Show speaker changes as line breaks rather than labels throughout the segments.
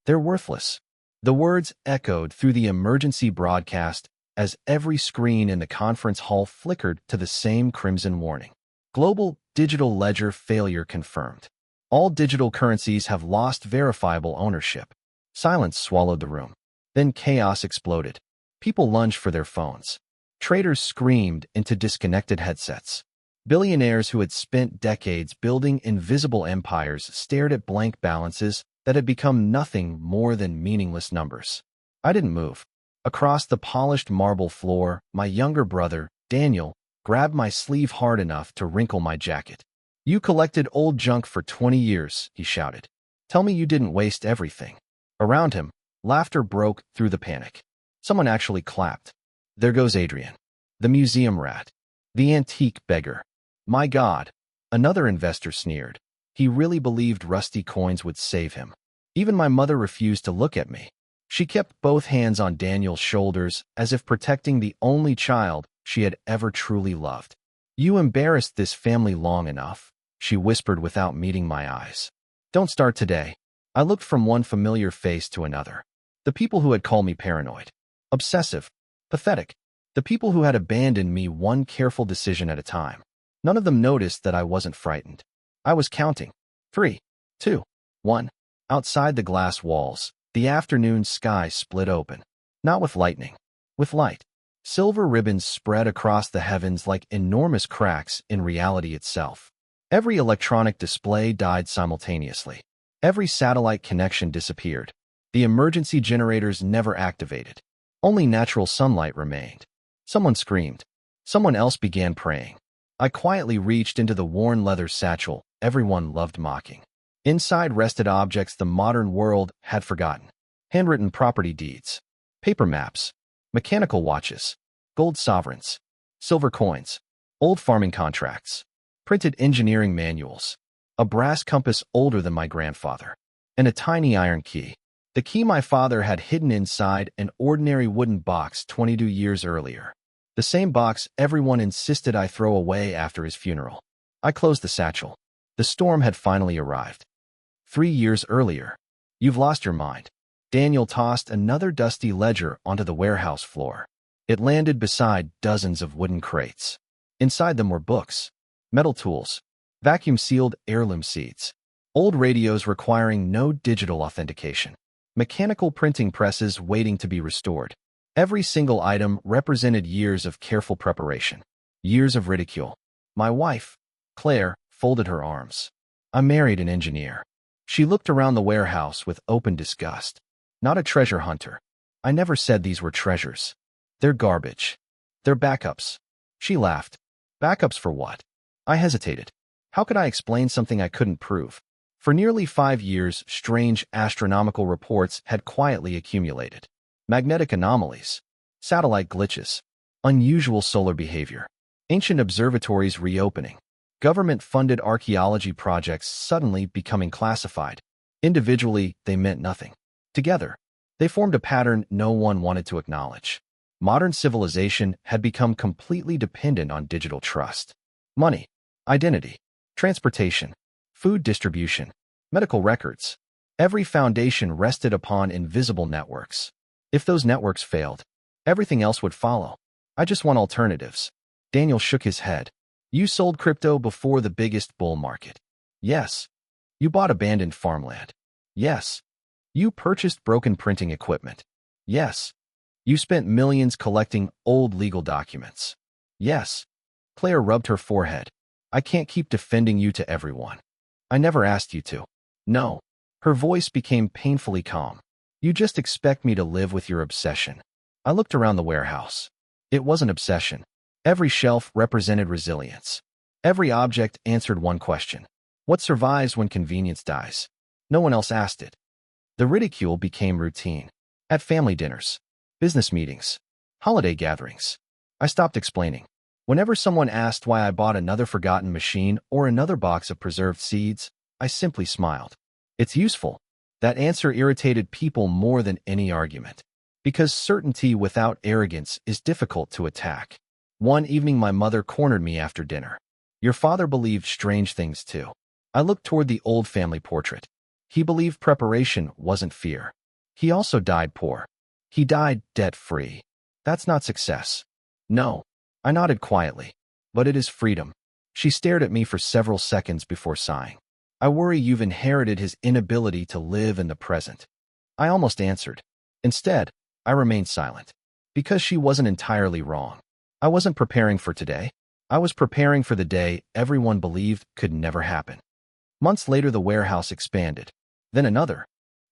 They're worthless. The words echoed through the emergency broadcast as every screen in the conference hall flickered to the same crimson warning. Global digital ledger failure confirmed. All digital currencies have lost verifiable ownership. Silence swallowed the room. Then chaos exploded. People lunged for their phones. Traders screamed into disconnected headsets. Billionaires who had spent decades building invisible empires stared at blank balances that had become nothing more than meaningless numbers. I didn't move. Across the polished marble floor, my younger brother, Daniel, grabbed my sleeve hard enough to wrinkle my jacket. "You collected old junk for 20 years, he shouted. "Tell me you didn't waste everything." Around him, laughter broke through the panic. Someone actually clapped. "There goes Adrian. The museum rat. The antique beggar. My God." Another investor sneered. He really believed rusty coins would save him. Even my mother refused to look at me. She kept both hands on Daniel's shoulders as if protecting the only child she had ever truly loved. "You embarrassed this family long enough," she whispered without meeting my eyes. "Don't start today." I looked from one familiar face to another. The people who had called me paranoid, obsessive, pathetic. The people who had abandoned me one careful decision at a time. None of them noticed that I wasn't frightened. I was counting. 3, 2, 1. Outside the glass walls, the afternoon sky split open. Not with lightning, with light. Silver ribbons spread across the heavens like enormous cracks in reality itself. Every electronic display died simultaneously. Every satellite connection disappeared. The emergency generators never activated. Only natural sunlight remained. Someone screamed. Someone else began praying. I quietly reached into the worn leather satchel everyone loved mocking. Inside rested objects the modern world had forgotten. Handwritten property deeds, paper maps, mechanical watches, gold sovereigns, silver coins, old farming contracts, printed engineering manuals, a brass compass older than my grandfather, and a tiny iron key. The key my father had hidden inside an ordinary wooden box 22 years earlier. The same box everyone insisted I throw away after his funeral. I closed the satchel. The storm had finally arrived. 3 years earlier. "You've lost your mind." Daniel tossed another dusty ledger onto the warehouse floor. It landed beside dozens of wooden crates. Inside them were books, metal tools, vacuum-sealed heirloom seeds, old radios requiring no digital authentication, mechanical printing presses waiting to be restored. Every single item represented years of careful preparation, years of ridicule. My wife, Claire, folded her arms. "I married an engineer." She looked around the warehouse with open disgust. "Not a treasure hunter. I never said these were treasures. They're garbage. They're backups." She laughed. "Backups for what?" I hesitated. How could I explain something I couldn't prove? For nearly 5 years, strange astronomical reports had quietly accumulated. Magnetic anomalies, satellite glitches, unusual solar behavior, ancient observatories reopening, government-funded archaeology projects suddenly becoming classified. Individually, they meant nothing. Together, they formed a pattern no one wanted to acknowledge. Modern civilization had become completely dependent on digital trust. Money, identity, transportation, food distribution, medical records. Every foundation rested upon invisible networks. If those networks failed, everything else would follow. I just want alternatives. Daniel shook his head. "You sold crypto before the biggest bull market." "Yes." "You bought abandoned farmland." "Yes." "You purchased broken printing equipment." "Yes." "You spent millions collecting old legal documents." "Yes." Claire rubbed her forehead. "I can't keep defending you to everyone. I never asked you to." "No." Her voice became painfully calm. "You just expect me to live with your obsession." I looked around the warehouse. It was an obsession. Every shelf represented resilience. Every object answered one question. What survives when convenience dies? No one else asked it. The ridicule became routine. At family dinners, business meetings, holiday gatherings. I stopped explaining. Whenever someone asked why I bought another forgotten machine or another box of preserved seeds, I simply smiled. It's useful. That answer irritated people more than any argument. Because certainty without arrogance is difficult to attack. One evening my mother cornered me after dinner. Your father believed strange things too. I looked toward the old family portrait. He believed preparation wasn't fear. He also died poor. He died debt-free. That's not success. No. I nodded quietly. But it is freedom. She stared at me for several seconds before sighing. I worry you've inherited his inability to live in the present. I almost answered. Instead, I remained silent. Because she wasn't entirely wrong. I wasn't preparing for today. I was preparing for the day everyone believed could never happen. Months later, the warehouse expanded. Then another.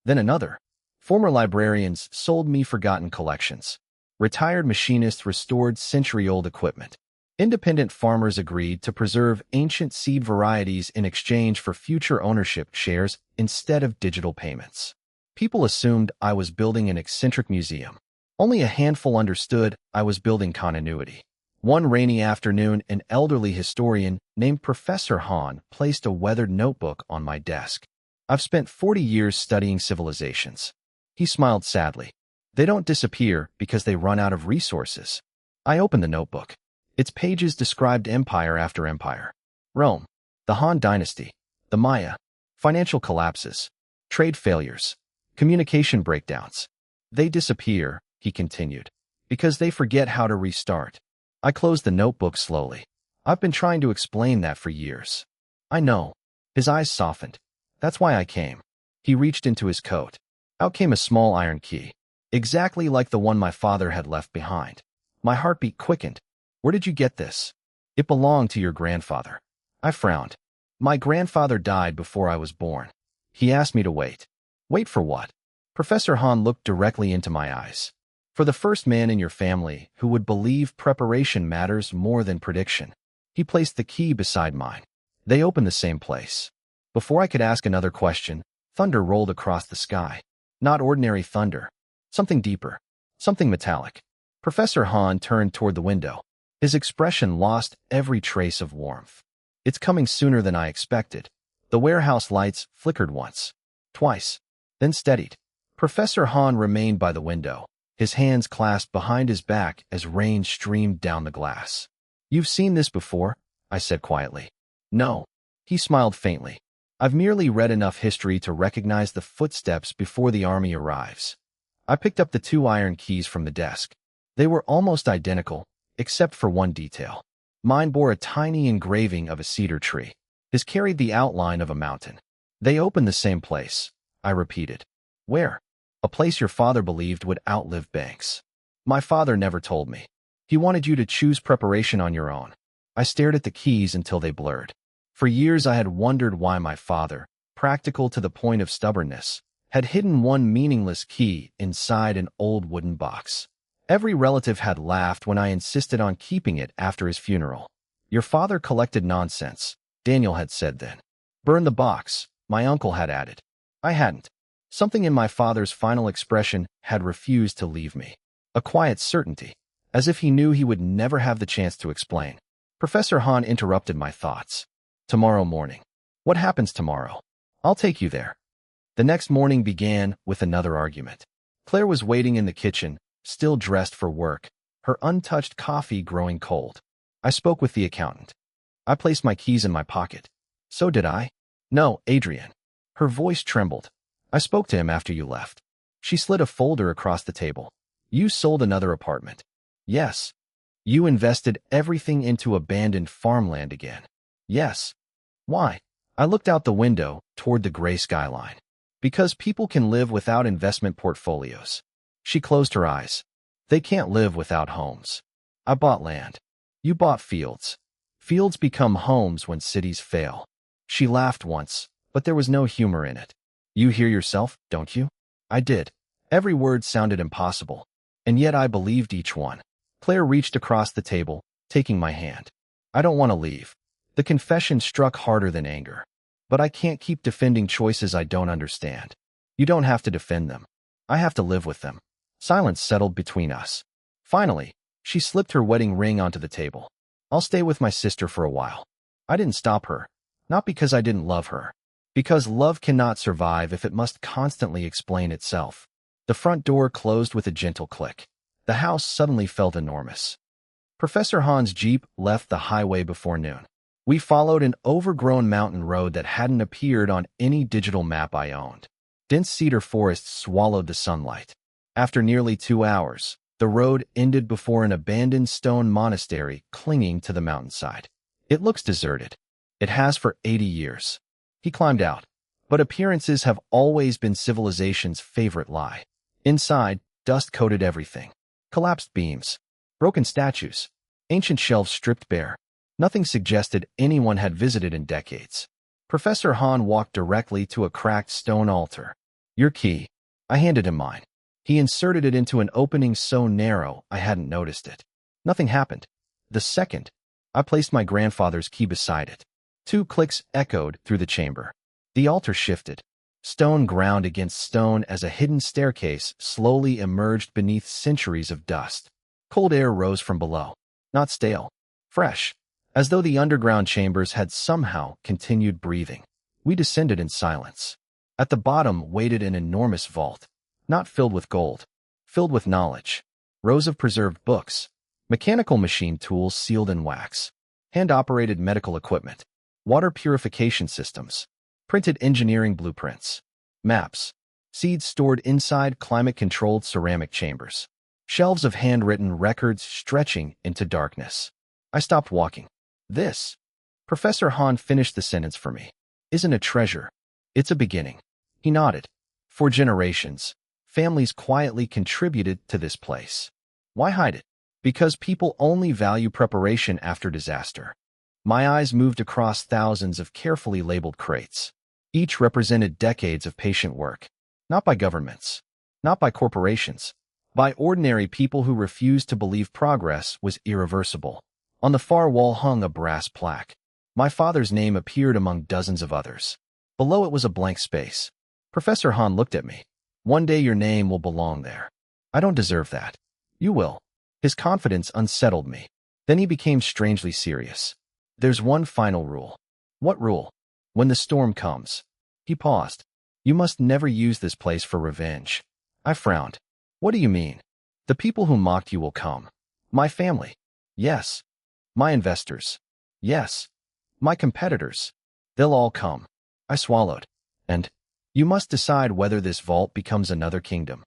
Then another. Former librarians sold me forgotten collections. Retired machinists restored century-old equipment. Independent farmers agreed to preserve ancient seed varieties in exchange for future ownership shares instead of digital payments. People assumed I was building an eccentric museum. Only a handful understood I was building continuity. One rainy afternoon, an elderly historian named Professor Han placed a weathered notebook on my desk. I've spent 40 years studying civilizations. He smiled sadly. They don't disappear because they run out of resources. I opened the notebook. Its pages described empire after empire. Rome, the Han dynasty, the Maya, financial collapses, trade failures, communication breakdowns. They disappear, he continued, because they forget how to restart. I closed the notebook slowly. I've been trying to explain that for years. I know. His eyes softened. That's why I came. He reached into his coat. Out came a small iron key, exactly like the one my father had left behind. My heartbeat quickened. Where did you get this? It belonged to your grandfather. I frowned. My grandfather died before I was born. He asked me to wait. Wait for what? Professor Han looked directly into my eyes. For the first man in your family who would believe preparation matters more than prediction. He placed the key beside mine. They opened the same place. Before I could ask another question, thunder rolled across the sky. Not ordinary thunder. Something deeper. Something metallic. Professor Han turned toward the window. His expression lost every trace of warmth. It's coming sooner than I expected. The warehouse lights flickered once. Twice. Then steadied. Professor Han remained by the window, his hands clasped behind his back as rain streamed down the glass. You've seen this before? I said quietly. No. He smiled faintly. I've merely read enough history to recognize the footsteps before the army arrives. I picked up the 2 iron keys from the desk. They were almost identical, except for one detail. Mine bore a tiny engraving of a cedar tree. His carried the outline of a mountain. They opened the same place, I repeated. Where? A place your father believed would outlive banks. My father never told me. He wanted you to choose preparation on your own. I stared at the keys until they blurred. For years I had wondered why my father, practical to the point of stubbornness, had hidden one meaningless key inside an old wooden box. Every relative had laughed when I insisted on keeping it after his funeral. Your father collected nonsense, Daniel had said then. Burn the box, my uncle had added. I hadn't. Something in my father's final expression had refused to leave me. A quiet certainty, as if he knew he would never have the chance to explain. Professor Han interrupted my thoughts. Tomorrow morning. What happens tomorrow? I'll take you there. The next morning began with another argument. Claire was waiting in the kitchen, still dressed for work, her untouched coffee growing cold. I spoke with the accountant. I placed my keys in my pocket. So did I? No, Adrian. Her voice trembled. I spoke to him after you left. She slid a folder across the table. You sold another apartment. Yes. You invested everything into abandoned farmland again. Yes. Why? I looked out the window toward the gray skyline. Because people can live without investment portfolios. She closed her eyes. They can't live without homes. I bought land. You bought fields. Fields become homes when cities fail. She laughed once, but there was no humor in it. You hear yourself, don't you? I did. Every word sounded impossible, and yet I believed each one. Claire reached across the table, taking my hand. I don't want to leave. The confession struck harder than anger. But I can't keep defending choices I don't understand. You don't have to defend them. I have to live with them. Silence settled between us. Finally, she slipped her wedding ring onto the table. I'll stay with my sister for a while. I didn't stop her. Not because I didn't love her. Because love cannot survive if it must constantly explain itself. The front door closed with a gentle click. The house suddenly felt enormous. Professor Han's jeep left the highway before noon. We followed an overgrown mountain road that hadn't appeared on any digital map I owned. Dense cedar forests swallowed the sunlight. After nearly 2 hours, the road ended before an abandoned stone monastery clinging to the mountainside. It looks deserted. It has for 80 years. He climbed out. But appearances have always been civilization's favorite lie. Inside, dust coated everything. Collapsed beams. Broken statues. Ancient shelves stripped bare. Nothing suggested anyone had visited in decades. Professor Han walked directly to a cracked stone altar. Your key. I handed him mine. He inserted it into an opening so narrow I hadn't noticed it. Nothing happened. The second, I placed my grandfather's key beside it. 2 clicks echoed through the chamber. The altar shifted. Stone ground against stone as a hidden staircase slowly emerged beneath centuries of dust. Cold air rose from below. Not stale. Fresh. As though the underground chambers had somehow continued breathing. We descended in silence. At the bottom waited an enormous vault. Not filled with gold. Filled with knowledge. Rows of preserved books. Mechanical machine tools sealed in wax. Hand-operated medical equipment. Water purification systems. Printed engineering blueprints. Maps. Seeds stored inside climate-controlled ceramic chambers. Shelves of handwritten records stretching into darkness. I stopped walking. This, Professor Han finished the sentence for me, isn't a treasure. It's a beginning. He nodded. For generations, families quietly contributed to this place. Why hide it? Because people only value preparation after disaster. My eyes moved across thousands of carefully labeled crates. Each represented decades of patient work. Not by governments. Not by corporations. By ordinary people who refused to believe progress was irreversible. On the far wall hung a brass plaque. My father's name appeared among dozens of others. Below it was a blank space. Professor Han looked at me. One day your name will belong there. I don't deserve that. You will. His confidence unsettled me. Then he became strangely serious. There's one final rule. What rule? When the storm comes. He paused. You must never use this place for revenge. I frowned. What do you mean? The people who mocked you will come. My family. Yes. My investors. Yes. My competitors. They'll all come. I swallowed. And you must decide whether this vault becomes another kingdom.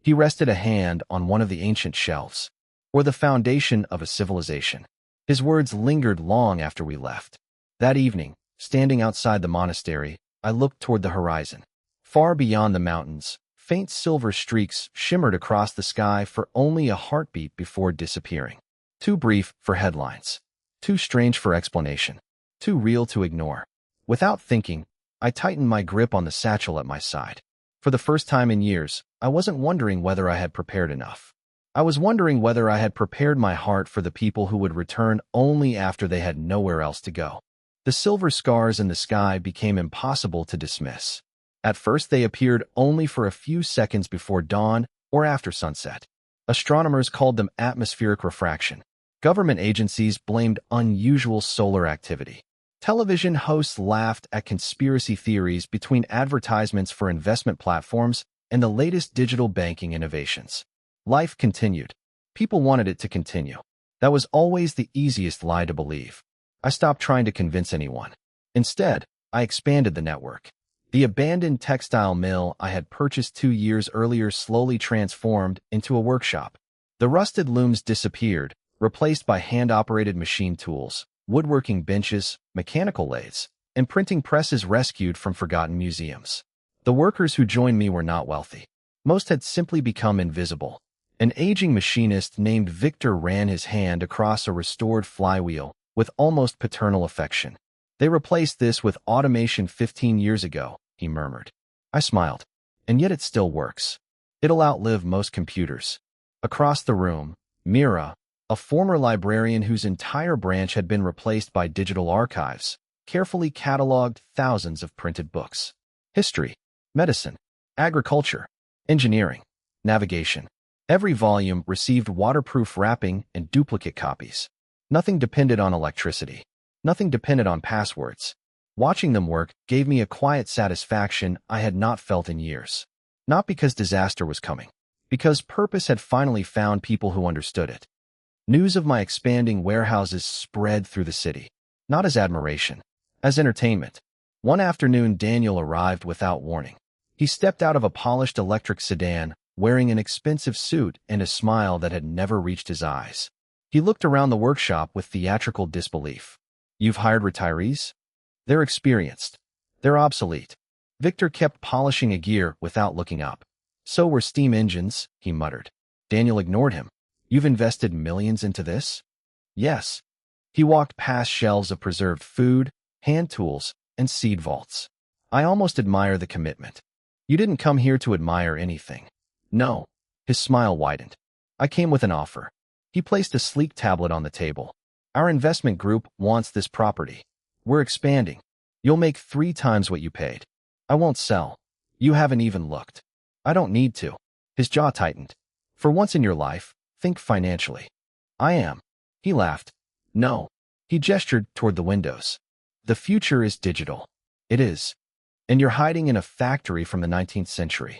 He rested a hand on one of the ancient shelves, or the foundation of a civilization. His words lingered long after we left. That evening, standing outside the monastery, I looked toward the horizon. Far beyond the mountains, faint silver streaks shimmered across the sky for only a heartbeat before disappearing. Too brief for headlines. Too strange for explanation. Too real to ignore. Without thinking, I tightened my grip on the satchel at my side. For the first time in years, I wasn't wondering whether I had prepared enough. I was wondering whether I had prepared my heart for the people who would return only after they had nowhere else to go. The silver scars in the sky became impossible to dismiss. At first they appeared only for a few seconds before dawn or after sunset. Astronomers called them atmospheric refraction. Government agencies blamed unusual solar activity. Television hosts laughed at conspiracy theories between advertisements for investment platforms and the latest digital banking innovations. Life continued. People wanted it to continue. That was always the easiest lie to believe. I stopped trying to convince anyone. Instead, I expanded the network. The abandoned textile mill I had purchased 2 years earlier slowly transformed into a workshop. The rusted looms disappeared, replaced by hand-operated machine tools, woodworking benches, mechanical lathes, and printing presses rescued from forgotten museums. The workers who joined me were not wealthy. Most had simply become invisible. An aging machinist named Victor ran his hand across a restored flywheel with almost paternal affection. They replaced this with automation 15 years ago, he murmured. I smiled. And yet it still works. It'll outlive most computers. Across the room, Mira, a former librarian whose entire branch had been replaced by digital archives, carefully cataloged thousands of printed books. History, medicine, agriculture, engineering, navigation. Every volume received waterproof wrapping and duplicate copies. Nothing depended on electricity. Nothing depended on passwords. Watching them work gave me a quiet satisfaction I had not felt in years. Not because disaster was coming, because purpose had finally found people who understood it. News of my expanding warehouses spread through the city. not as admiration, as entertainment. One afternoon, Daniel arrived without warning. He stepped out of a polished electric sedan, wearing an expensive suit and a smile that had never reached his eyes. He looked around the workshop with theatrical disbelief. "You've hired retirees? They're experienced. They're obsolete." Victor kept polishing a gear without looking up. "So were steam engines," he muttered. Daniel ignored him. "You've invested millions into this?" "Yes." He walked past shelves of preserved food, hand tools, and seed vaults. "I almost admire the commitment." "You didn't come here to admire anything." "No." His smile widened. "I came with an offer." He placed a sleek tablet on the table. "Our investment group wants this property. We're expanding. You'll make 3 times what you paid." "I won't sell." "You haven't even looked." "I don't need to." His jaw tightened. "For once in your life, think financially." "I am." He laughed. "No." He gestured toward the windows. "The future is digital." "It is. And you're hiding in a factory from the 19th century.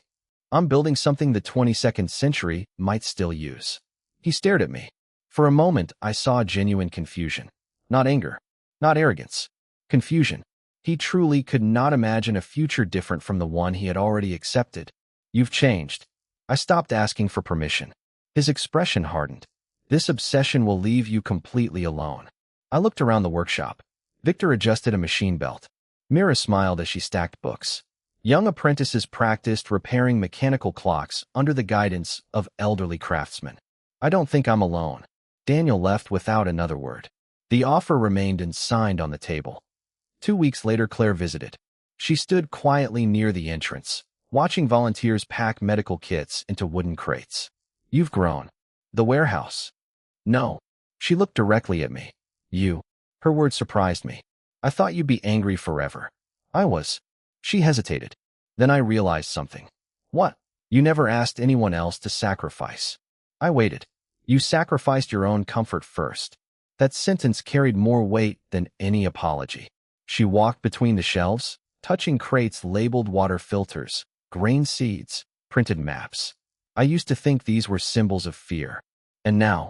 I'm building something the 22nd century might still use." He stared at me. For a moment, I saw genuine confusion. Not anger. Not arrogance. Confusion. He truly could not imagine a future different from the one he had already accepted. "You've changed." I stopped asking for permission. His expression hardened. "This obsession will leave you completely alone." I looked around the workshop. Victor adjusted a machine belt. Mira smiled as she stacked books. Young apprentices practiced repairing mechanical clocks under the guidance of elderly craftsmen. "I don't think I'm alone." Daniel left without another word. The offer remained unsigned on the table. 2 weeks later, Claire visited. She stood quietly near the entrance, watching volunteers pack medical kits into wooden crates. "You've grown." "The warehouse." "No." She looked directly at me. "You." Her words surprised me. "I thought you'd be angry forever." "I was." She hesitated. Then I realized something. "What?" "You never asked anyone else to sacrifice." I waited. "You sacrificed your own comfort first." That sentence carried more weight than any apology. She walked between the shelves, touching crates labeled water filters, grain seeds, printed maps. "I used to think these were symbols of fear. And now,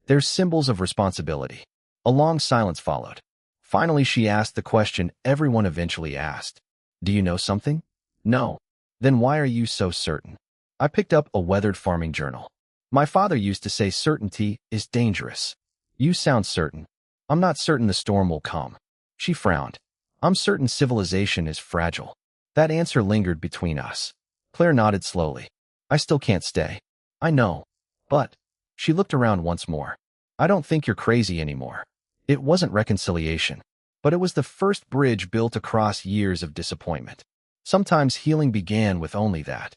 they're symbols of responsibility." A long silence followed. Finally, she asked the question everyone eventually asked. "Do you know something?" "No." "Then why are you so certain?" I picked up a weathered farming journal. "My father used to say certainty is dangerous." "You sound certain." "I'm not certain the storm will come." She frowned. "I'm certain civilization is fragile." That answer lingered between us. Claire nodded slowly. "I still can't stay." "I know. But..." She looked around once more. "I don't think you're crazy anymore." It wasn't reconciliation, but it was the first bridge built across years of disappointment. Sometimes healing began with only that.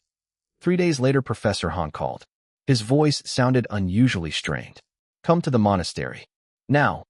3 days later, Professor Hahn called. His voice sounded unusually strained. "Come to the monastery. Now."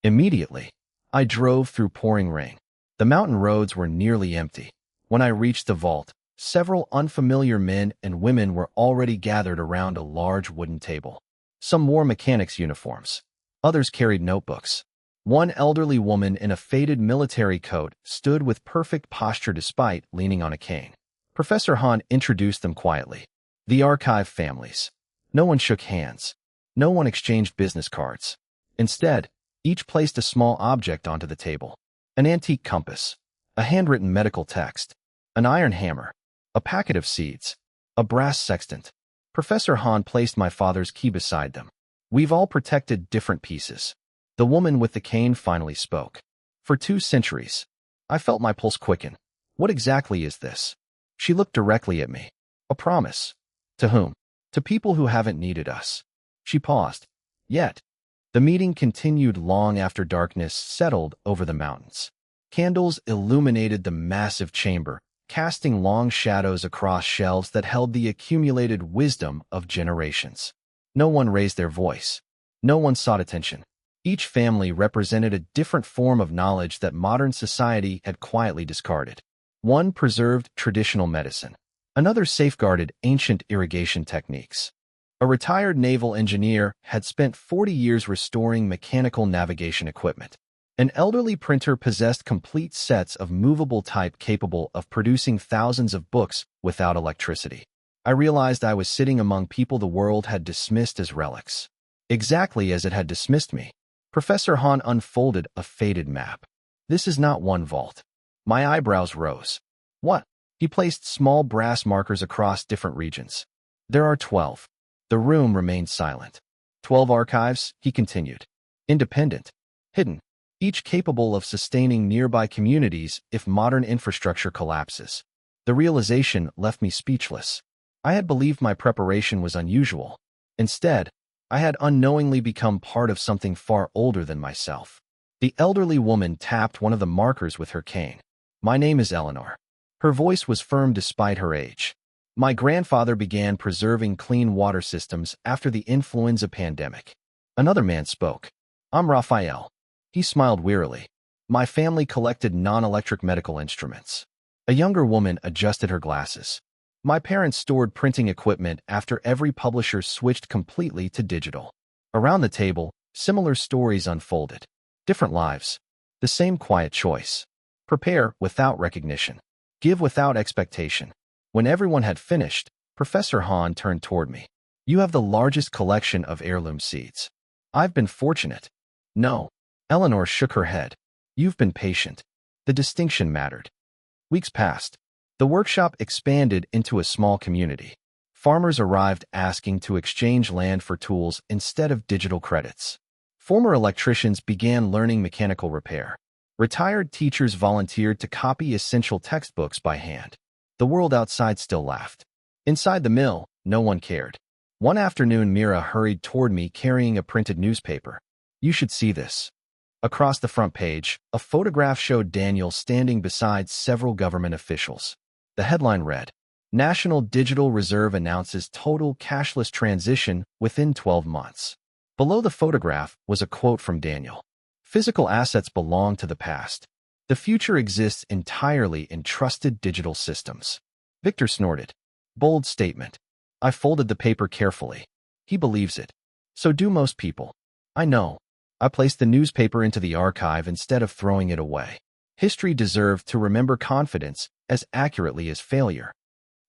Immediately, I drove through pouring rain. The mountain roads were nearly empty. When I reached the vault, several unfamiliar men and women were already gathered around a large wooden table. Some wore mechanics' uniforms. Others carried notebooks. One elderly woman in a faded military coat stood with perfect posture despite leaning on a cane. Professor Hahn introduced them quietly. The archive families. No one shook hands. No one exchanged business cards. Instead, each placed a small object onto the table. An antique compass, a handwritten medical text, an iron hammer, a packet of seeds, a brass sextant. Professor Hahn placed my father's key beside them. "We've all protected different pieces." The woman with the cane finally spoke. "For 2 centuries." I felt my pulse quicken. "What exactly is this?" She looked directly at me. "A promise." "To whom?" "To people who haven't needed us." She paused. "Yet." The meeting continued long after darkness settled over the mountains. Candles illuminated the massive chamber, casting long shadows across shelves that held the accumulated wisdom of generations. No one raised their voice. No one sought attention. Each family represented a different form of knowledge that modern society had quietly discarded. One preserved traditional medicine. Another safeguarded ancient irrigation techniques. A retired naval engineer had spent 40 years restoring mechanical navigation equipment. An elderly printer possessed complete sets of movable type capable of producing thousands of books without electricity. I realized I was sitting among people the world had dismissed as relics. Exactly as it had dismissed me. Professor Han unfolded a faded map. This is not one vault. My eyebrows rose. What? He placed small brass markers across different regions. There are 12. The room remained silent. 12 archives, he continued. Independent. Hidden. Each capable of sustaining nearby communities if modern infrastructure collapses. The realization left me speechless. I had believed my preparation was unusual. Instead, I had unknowingly become part of something far older than myself. The elderly woman tapped one of the markers with her cane. My name is Eleanor. Her voice was firm despite her age. My grandfather began preserving clean water systems after the influenza pandemic. Another man spoke. I'm Raphael. He smiled wearily. My family collected non-electric medical instruments. A younger woman adjusted her glasses. My parents stored printing equipment after every publisher switched completely to digital. Around the table, similar stories unfolded. Different lives. The same quiet choice. Prepare without recognition. Give without expectation. When everyone had finished, Professor Han turned toward me. You have the largest collection of heirloom seeds. I've been fortunate. No. Eleanor shook her head. You've been patient. The distinction mattered. Weeks passed. The workshop expanded into a small community. Farmers arrived asking to exchange land for tools instead of digital credits. Former electricians began learning mechanical repair. Retired teachers volunteered to copy essential textbooks by hand. The world outside still laughed. Inside the mill, no one cared. One afternoon, Mira hurried toward me carrying a printed newspaper. You should see this. Across the front page, a photograph showed Daniel standing beside several government officials. The headline read, National Digital Reserve announces total cashless transition within 12 months. Below the photograph was a quote from Daniel. Physical assets belong to the past. The future exists entirely in trusted digital systems. Victor snorted. Bold statement. I folded the paper carefully. He believes it. So do most people. I know. I placed the newspaper into the archive instead of throwing it away. History deserved to remember confidence as accurately as failure.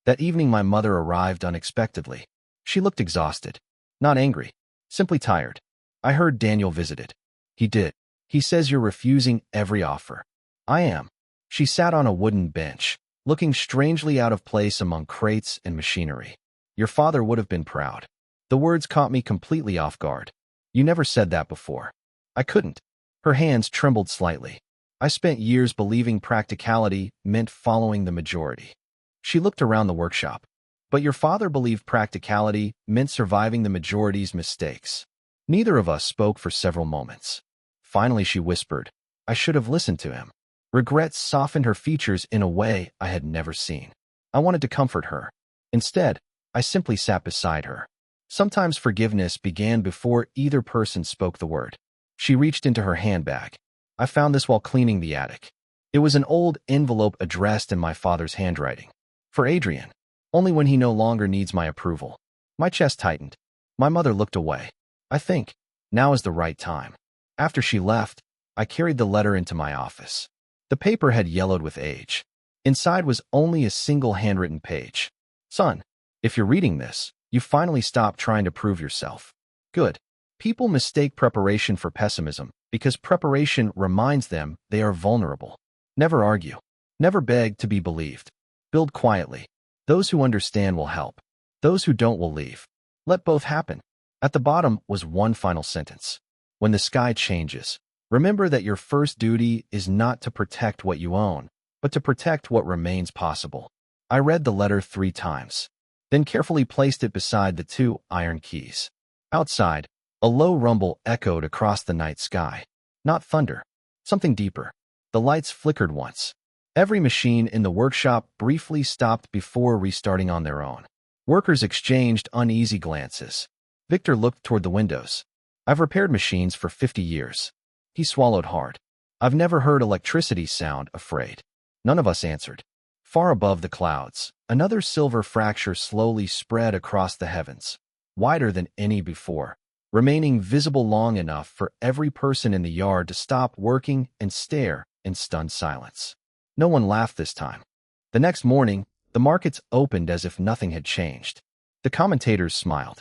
That evening my mother arrived unexpectedly. She looked exhausted. Not angry. Simply tired. I heard Daniel visited. He did. He says you're refusing every offer. I am. She sat on a wooden bench, looking strangely out of place among crates and machinery. Your father would have been proud. The words caught me completely off guard. You never said that before. I couldn't. Her hands trembled slightly. I spent years believing practicality meant following the majority. She looked around the workshop. But your father believed practicality meant surviving the majority's mistakes. Neither of us spoke for several moments. Finally, she whispered, I should have listened to him. Regret softened her features in a way I had never seen. I wanted to comfort her. Instead, I simply sat beside her. Sometimes forgiveness began before either person spoke the word. She reached into her handbag. I found this while cleaning the attic. It was an old envelope addressed in my father's handwriting. For Adrian. Only when he no longer needs my approval. My chest tightened. My mother looked away. I think, now is the right time. After she left, I carried the letter into my office. The paper had yellowed with age. Inside was only a single handwritten page. Son, if you're reading this, you finally stopped trying to prove yourself. Good. People mistake preparation for pessimism because preparation reminds them they are vulnerable. Never argue. Never beg to be believed. Build quietly. Those who understand will help. Those who don't will leave. Let both happen. At the bottom was one final sentence. When the sky changes, remember that your first duty is not to protect what you own, but to protect what remains possible. I read the letter 3 times, then carefully placed it beside the 2 iron keys. Outside, a low rumble echoed across the night sky. Not thunder. Something deeper. The lights flickered once. Every machine in the workshop briefly stopped before restarting on their own. Workers exchanged uneasy glances. Victor looked toward the windows. I've repaired machines for 50 years. He swallowed hard. I've never heard electricity sound afraid. None of us answered. Far above the clouds, another silver fracture slowly spread across the heavens, wider than any before, remaining visible long enough for every person in the yard to stop working and stare in stunned silence. No one laughed this time. The next morning, the markets opened as if nothing had changed. The commentators smiled.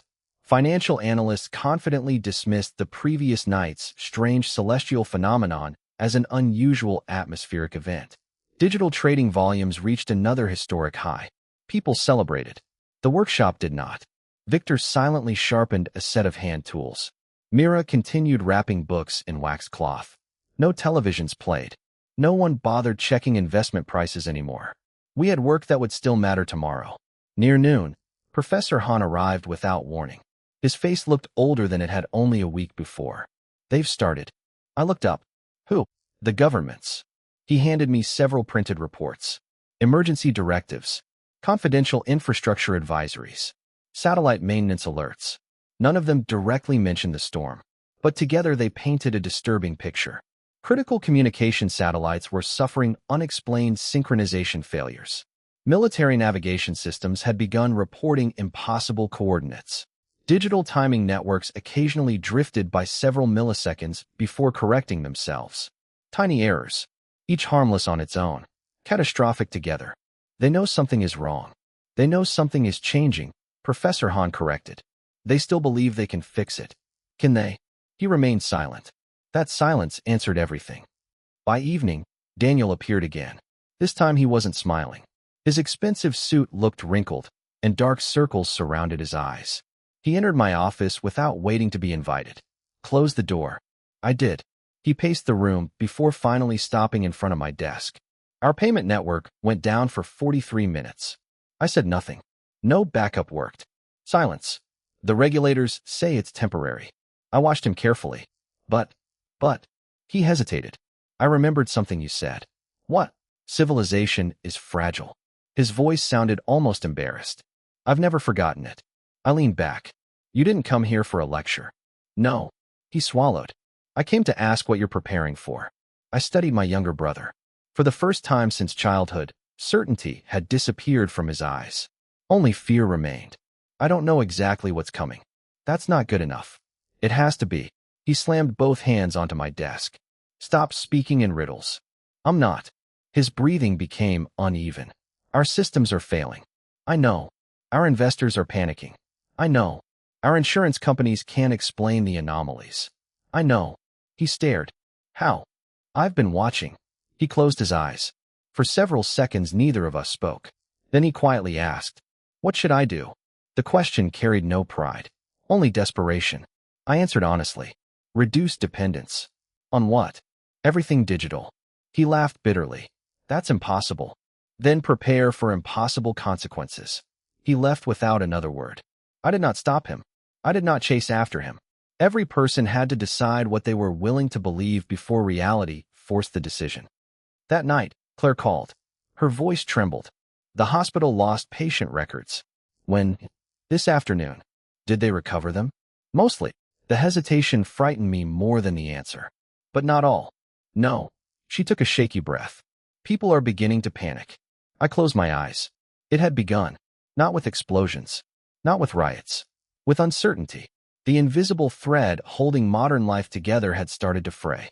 Financial analysts confidently dismissed the previous night's strange celestial phenomenon as an unusual atmospheric event. Digital trading volumes reached another historic high. People celebrated. The workshop did not. Victor silently sharpened a set of hand tools. Mira continued wrapping books in waxed cloth. No televisions played. No one bothered checking investment prices anymore. We had work that would still matter tomorrow. Near noon, Professor Han arrived without warning. His face looked older than it had only a week before. They've started. I looked up. Who? The governments. He handed me several printed reports. Emergency directives. Confidential infrastructure advisories. Satellite maintenance alerts. None of them directly mentioned the storm, but together they painted a disturbing picture. Critical communication satellites were suffering unexplained synchronization failures. Military navigation systems had begun reporting impossible coordinates. Digital timing networks occasionally drifted by several milliseconds before correcting themselves. Tiny errors, each harmless on its own, catastrophic together. They know something is wrong. They know something is changing, Professor Han corrected. They still believe they can fix it. Can they? He remained silent. That silence answered everything. By evening, Daniel appeared again. This time he wasn't smiling. His expensive suit looked wrinkled, and dark circles surrounded his eyes. He entered my office without waiting to be invited. Close the door. I did. He paced the room before finally stopping in front of my desk. Our payment network went down for 43 minutes. I said nothing. No backup worked. Silence. The regulators say it's temporary. I watched him carefully. But, he hesitated. I remembered something you said. What? Civilization is fragile. His voice sounded almost embarrassed. I've never forgotten it. I leaned back. You didn't come here for a lecture. No. He swallowed. I came to ask what you're preparing for. I studied my younger brother. For the first time since childhood, certainty had disappeared from his eyes. Only fear remained. I don't know exactly what's coming. That's not good enough. It has to be. He slammed both hands onto my desk. Stop speaking in riddles. I'm not. His breathing became uneven. Our systems are failing. I know. Our investors are panicking. I know. Our insurance companies can't explain the anomalies. I know. He stared. How? I've been watching. He closed his eyes. For several seconds neither of us spoke. Then he quietly asked, what should I do? The question carried no pride, only desperation. I answered honestly. Reduce dependence. On what? Everything digital. He laughed bitterly. That's impossible. Then prepare for impossible consequences. He left without another word. I did not stop him. I did not chase after him. Every person had to decide what they were willing to believe before reality forced the decision. That night, Claire called. Her voice trembled. The hospital lost patient records. When? This afternoon. Did they recover them? Mostly. The hesitation frightened me more than the answer. But not all. No. She took a shaky breath. People are beginning to panic. I closed my eyes. It had begun. Not with explosions. Not with riots. With uncertainty. The invisible thread holding modern life together had started to fray.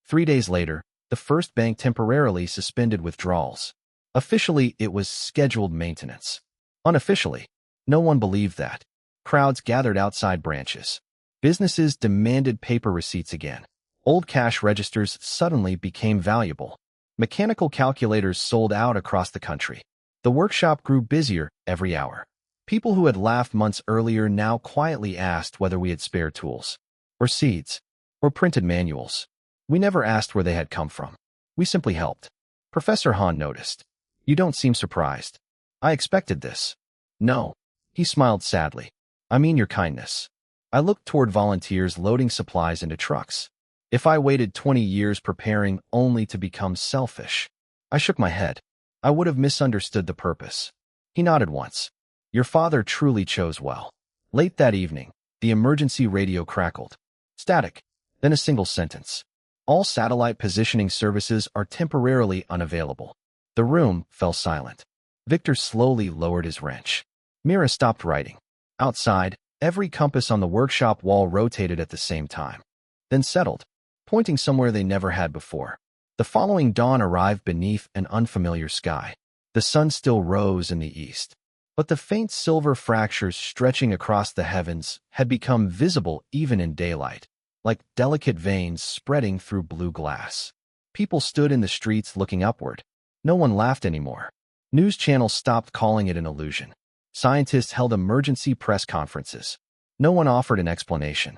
3 days later, the first bank temporarily suspended withdrawals. Officially, it was scheduled maintenance. Unofficially, no one believed that. Crowds gathered outside branches. Businesses demanded paper receipts again. Old cash registers suddenly became valuable. Mechanical calculators sold out across the country. The workshop grew busier every hour. People who had laughed months earlier now quietly asked whether we had spare tools, or seeds, or printed manuals. We never asked where they had come from. We simply helped. Professor Han noticed. You don't seem surprised. I expected this. No. He smiled sadly. I mean your kindness. I looked toward volunteers loading supplies into trucks. If I waited 20 years preparing only to become selfish. I shook my head. I would have misunderstood the purpose. He nodded once. Your father truly chose well. Late that evening, the emergency radio crackled. Static. Then a single sentence. All satellite positioning services are temporarily unavailable. The room fell silent. Victor slowly lowered his wrench. Mira stopped writing. Outside, every compass on the workshop wall rotated at the same time. Then settled, pointing somewhere they never had before. The following dawn arrived beneath an unfamiliar sky. The sun still rose in the east. But the faint silver fractures stretching across the heavens had become visible even in daylight, like delicate veins spreading through blue glass. People stood in the streets looking upward. No one laughed anymore. News channels stopped calling it an illusion. Scientists held emergency press conferences. No one offered an explanation.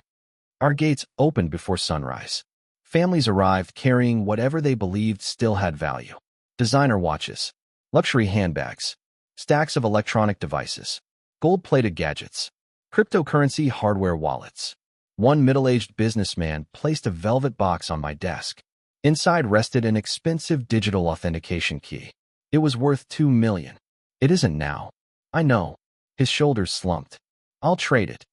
Our gates opened before sunrise. Families arrived carrying whatever they believed still had value. Designer watches, luxury handbags, stacks of electronic devices, gold-plated gadgets, cryptocurrency hardware wallets. One middle-aged businessman placed a velvet box on my desk. Inside rested an expensive digital authentication key. It was worth $2 million. It isn't now. I know. His shoulders slumped. I'll trade it.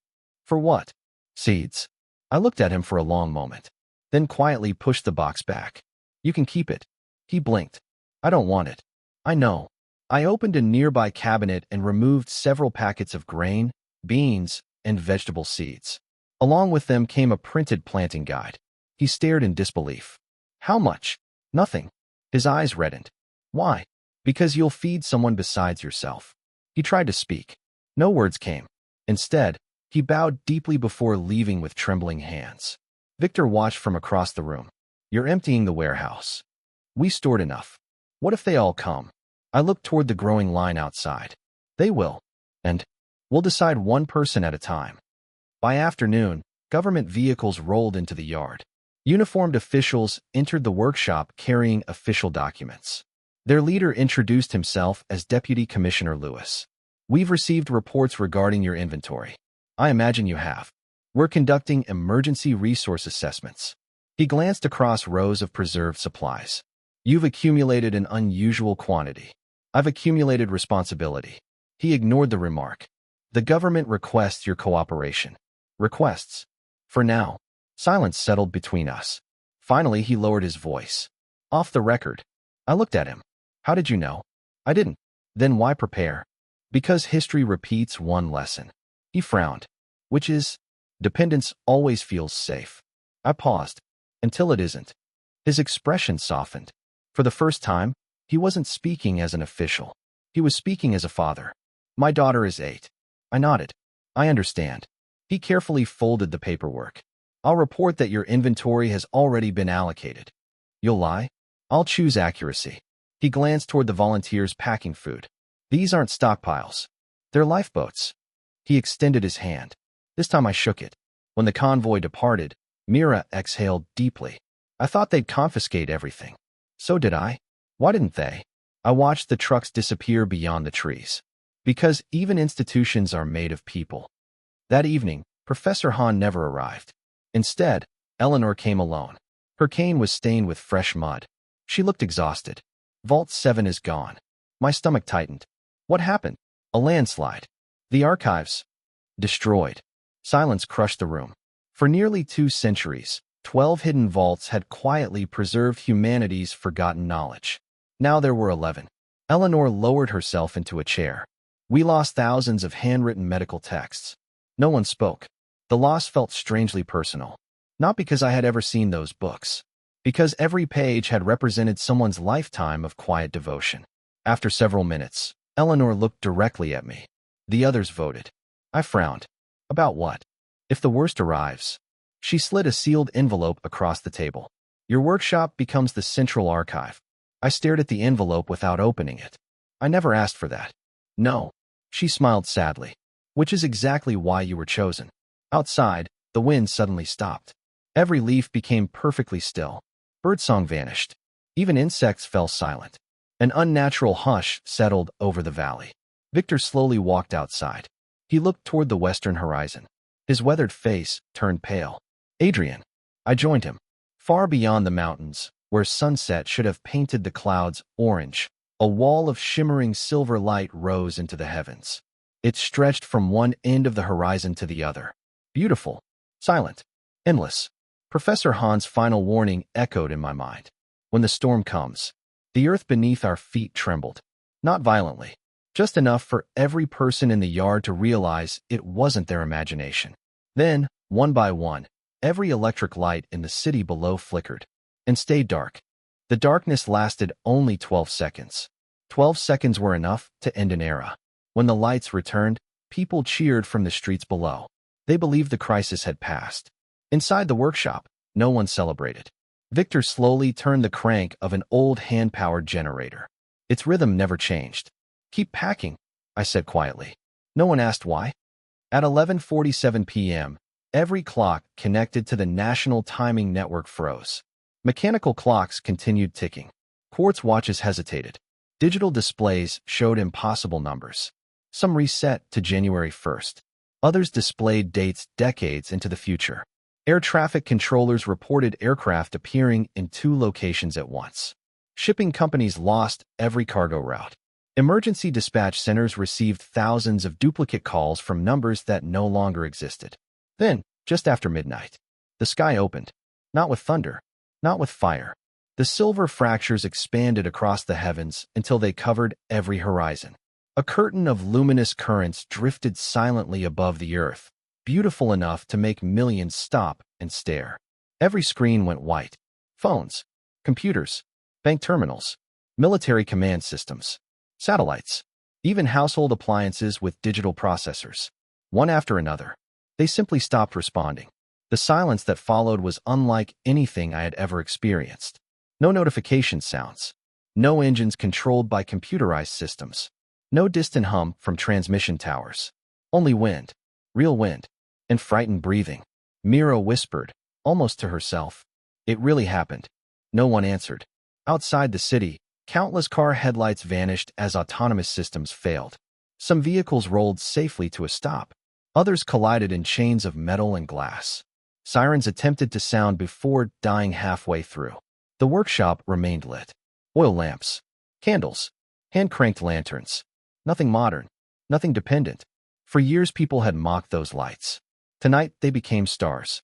For what? Seeds. I looked at him for a long moment, then quietly pushed the box back. You can keep it. He blinked. I don't want it. I know. I opened a nearby cabinet and removed several packets of grain, beans, and vegetable seeds. Along with them came a printed planting guide. He stared in disbelief. How much? Nothing. His eyes reddened. Why? Because you'll feed someone besides yourself. He tried to speak. No words came. Instead, he bowed deeply before leaving with trembling hands. Victor watched from across the room. You're emptying the warehouse. We stored enough. What if they all come? I looked toward the growing line outside. They will. And we'll decide one person at a time. By afternoon, government vehicles rolled into the yard. Uniformed officials entered the workshop carrying official documents. Their leader introduced himself as Deputy Commissioner Lewis. We've received reports regarding your inventory. I imagine you have. We're conducting emergency resource assessments. He glanced across rows of preserved supplies. You've accumulated an unusual quantity. I've accumulated responsibility. He ignored the remark. The government requests your cooperation. Requests. For now. Silence settled between us. Finally, he lowered his voice. Off the record. I looked at him. How did you know? I didn't. Then why prepare? Because history repeats one lesson. He frowned. Which is, dependence always feels safe. I paused. Until it isn't. His expression softened. For the first time, he wasn't speaking as an official. He was speaking as a father. My daughter is 8. I nodded. I understand. He carefully folded the paperwork. I'll report that your inventory has already been allocated. You'll lie? I'll choose accuracy. He glanced toward the volunteers packing food. These aren't stockpiles. They're lifeboats. He extended his hand. This time I shook it. When the convoy departed, Mira exhaled deeply. I thought they'd confiscate everything. So did I. Why didn't they? I watched the trucks disappear beyond the trees. Because even institutions are made of people. That evening, Professor Hahn never arrived. Instead, Eleanor came alone. Her cane was stained with fresh mud. She looked exhausted. Vault 7 is gone. My stomach tightened. What happened? A landslide. The archives. Destroyed. Silence crushed the room. For nearly 2 centuries, 12 hidden vaults had quietly preserved humanity's forgotten knowledge. Now there were 11. Eleanor lowered herself into a chair. We lost thousands of handwritten medical texts. No one spoke. The loss felt strangely personal. Not because I had ever seen those books. Because every page had represented someone's lifetime of quiet devotion. After several minutes, Eleanor looked directly at me. The others voted. I frowned. About what? If the worst arrives. She slid a sealed envelope across the table. Your workshop becomes the central archive. I stared at the envelope without opening it. I never asked for that. No. She smiled sadly. Which is exactly why you were chosen. Outside, the wind suddenly stopped. Every leaf became perfectly still. Birdsong vanished. Even insects fell silent. An unnatural hush settled over the valley. Victor slowly walked outside. He looked toward the western horizon. His weathered face turned pale. Adrian. I joined him. Far beyond the mountains, where sunset should have painted the clouds orange, a wall of shimmering silver light rose into the heavens. It stretched from one end of the horizon to the other. Beautiful. Silent. Endless. Professor Hahn's final warning echoed in my mind. When the storm comes, the earth beneath our feet trembled. Not violently. Just enough for every person in the yard to realize it wasn't their imagination. Then, one by one, every electric light in the city below flickered and stayed dark. The darkness lasted only 12 seconds. 12 seconds were enough to end an era. When the lights returned, people cheered from the streets below. They believed the crisis had passed. Inside the workshop, no one celebrated. Victor slowly turned the crank of an old hand-powered generator. Its rhythm never changed. "Keep packing," I said quietly. No one asked why. At 11:47 p.m., every clock connected to the National Timing Network froze. Mechanical clocks continued ticking. Quartz watches hesitated. Digital displays showed impossible numbers. Some reset to January 1st. Others displayed dates decades into the future. Air traffic controllers reported aircraft appearing in 2 locations at once. Shipping companies lost every cargo route. Emergency dispatch centers received thousands of duplicate calls from numbers that no longer existed. Then, just after midnight, the sky opened. Not with thunder, not with fire. The silver fractures expanded across the heavens until they covered every horizon. A curtain of luminous currents drifted silently above the earth, beautiful enough to make millions stop and stare. Every screen went white. Phones, computers, bank terminals, military command systems, satellites, even household appliances with digital processors. One after another, they simply stopped responding. The silence that followed was unlike anything I had ever experienced. No notification sounds. No engines controlled by computerized systems. No distant hum from transmission towers. Only wind, real wind, and frightened breathing. Mira whispered, almost to herself. It really happened. No one answered. Outside the city, countless car headlights vanished as autonomous systems failed. Some vehicles rolled safely to a stop. Others collided in chains of metal and glass. Sirens attempted to sound before dying halfway through. The workshop remained lit. Oil lamps, candles, hand-cranked lanterns. Nothing modern, nothing dependent. For years people had mocked those lights. Tonight they became stars.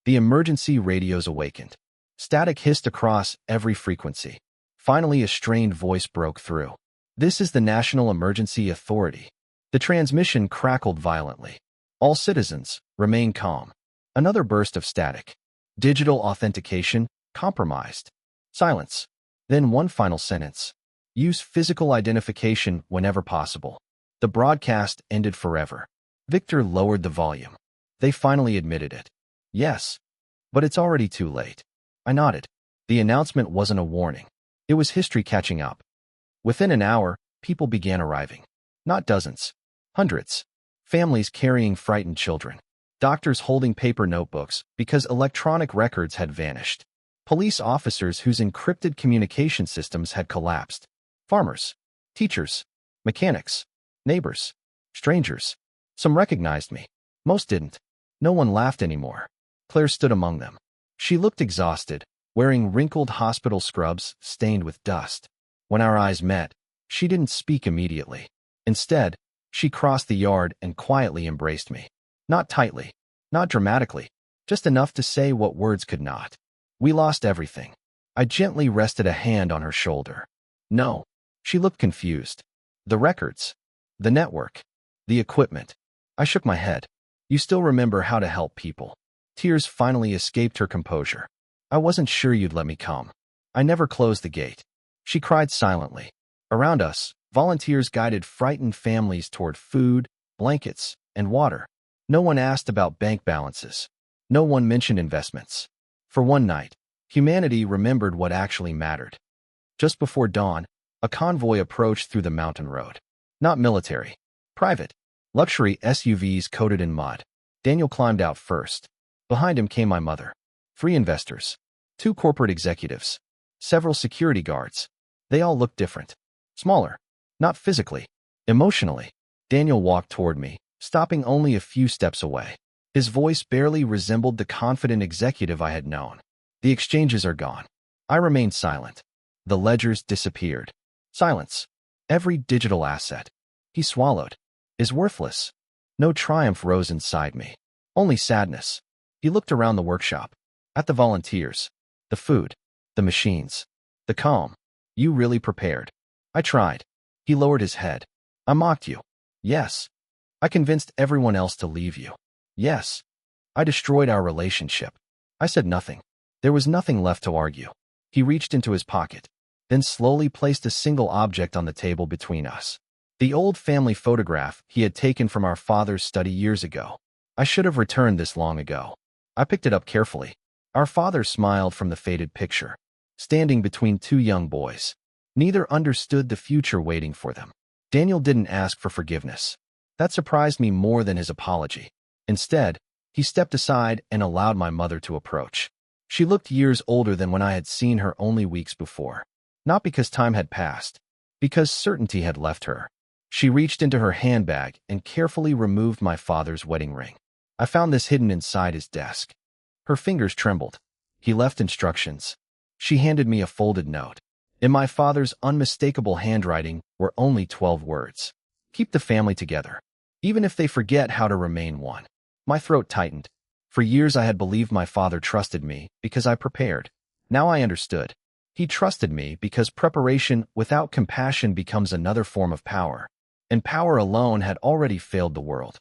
The emergency radios awakened. Static hissed across every frequency. Finally a strained voice broke through. "This is the National Emergency Authority." The transmission crackled violently. "All citizens, remain calm." Another burst of static. "Digital authentication compromised." Silence. Then one final sentence. "Use physical identification whenever possible." The broadcast ended forever. Victor lowered the volume. They finally admitted it. "Yes, but it's already too late." I nodded. The announcement wasn't a warning. It was history catching up. Within an hour, people began arriving. Not dozens. Hundreds. Families carrying frightened children. Doctors holding paper notebooks because electronic records had vanished. Police officers whose encrypted communication systems had collapsed. Farmers. Teachers. Mechanics. Neighbors. Strangers. Some recognized me. Most didn't. No one laughed anymore. Claire stood among them. She looked exhausted, wearing wrinkled hospital scrubs stained with dust. When our eyes met, she didn't speak immediately. Instead, she crossed the yard and quietly embraced me. Not tightly, not dramatically, just enough to say what words could not. "We lost everything." I gently rested a hand on her shoulder. "No." She looked confused. "The records, the network, the equipment." I shook my head. "You still remember how to help people." Tears finally escaped her composure. "I wasn't sure you'd let me come. I never closed the gate." She cried silently. Around us, volunteers guided frightened families toward food, blankets, and water. No one asked about bank balances. No one mentioned investments. For one night, humanity remembered what actually mattered. Just before dawn, a convoy approached through the mountain road. Not military. Private. Luxury SUVs coated in mud. Daniel climbed out first. Behind him came my mother. 3 investors. 2 corporate executives. Several security guards. They all looked different. Smaller. Not physically. Emotionally. Daniel walked toward me, stopping only a few steps away. His voice barely resembled the confident executive I had known. "The exchanges are gone." I remained silent. The ledgers disappeared. Silence. Every digital asset. He swallowed. "Is worthless." No triumph rose inside me. Only sadness. He looked around the workshop. At the volunteers. The food. The machines. The calm. "You really prepared." I tried. He lowered his head. "I mocked you." "Yes." "I convinced everyone else to leave you." "Yes." "I destroyed our relationship." I said nothing. There was nothing left to argue. He reached into his pocket, then slowly placed a single object on the table between us. The old family photograph he had taken from our father's study years ago. I should have returned this long ago. I picked it up carefully. Our father smiled from the faded picture, standing between two young boys. Neither understood the future waiting for them. Daniel didn't ask for forgiveness. That surprised me more than his apology. Instead, he stepped aside and allowed my mother to approach. She looked years older than when I had seen her only weeks before. Not because time had passed, because certainty had left her. She reached into her handbag and carefully removed my father's wedding ring. I found this hidden inside his desk. Her fingers trembled. He left instructions. She handed me a folded note. In my father's unmistakable handwriting were only 12 words. Keep the family together, even if they forget how to remain one. My throat tightened. For years I had believed my father trusted me because I prepared. Now I understood. He trusted me because preparation without compassion becomes another form of power. And power alone had already failed the world.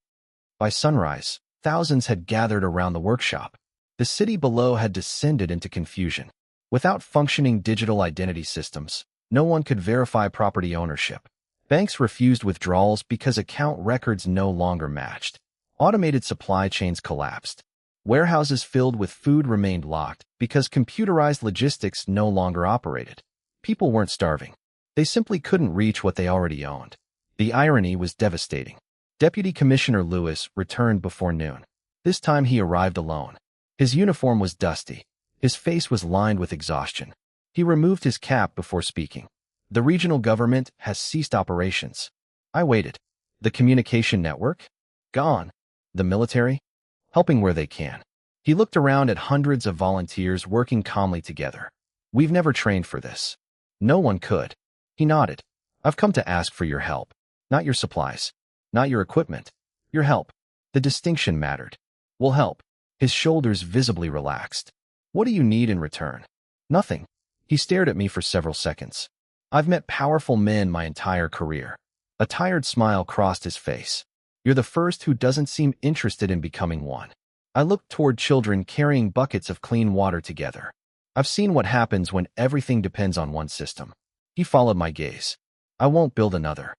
By sunrise, thousands had gathered around the workshop. The city below had descended into confusion. Without functioning digital identity systems, no one could verify property ownership. Banks refused withdrawals because account records no longer matched. Automated supply chains collapsed. Warehouses filled with food remained locked because computerized logistics no longer operated. People weren't starving. They simply couldn't reach what they already owned. The irony was devastating. Deputy Commissioner Lewis returned before noon. This time he arrived alone. His uniform was dusty. His face was lined with exhaustion. He removed his cap before speaking. The regional government has ceased operations. I waited. The communication network? Gone. The military? Helping where they can. He looked around at hundreds of volunteers working calmly together. We've never trained for this. No one could. He nodded. I've come to ask for your help. Not your supplies. Not your equipment. Your help. The distinction mattered. We'll help. His shoulders visibly relaxed. What do you need in return? Nothing. He stared at me for several seconds. I've met powerful men my entire career. A tired smile crossed his face. You're the first who doesn't seem interested in becoming one. I looked toward children carrying buckets of clean water together. I've seen what happens when everything depends on one system. He followed my gaze. I won't build another.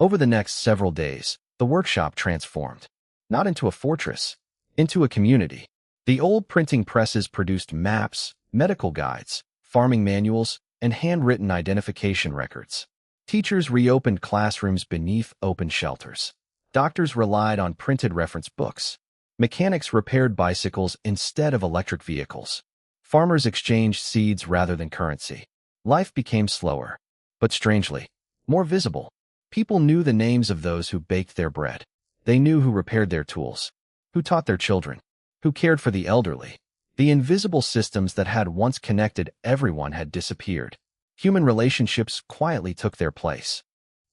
Over the next several days, the workshop transformed. Not into a fortress, into a community. The old printing presses produced maps, medical guides, farming manuals, and handwritten identification records. Teachers reopened classrooms beneath open shelters. Doctors relied on printed reference books. Mechanics repaired bicycles instead of electric vehicles. Farmers exchanged seeds rather than currency. Life became slower, but strangely, more visible. People knew the names of those who baked their bread. They knew who repaired their tools, who taught their children, who cared for the elderly. The invisible systems that had once connected everyone had disappeared. Human relationships quietly took their place.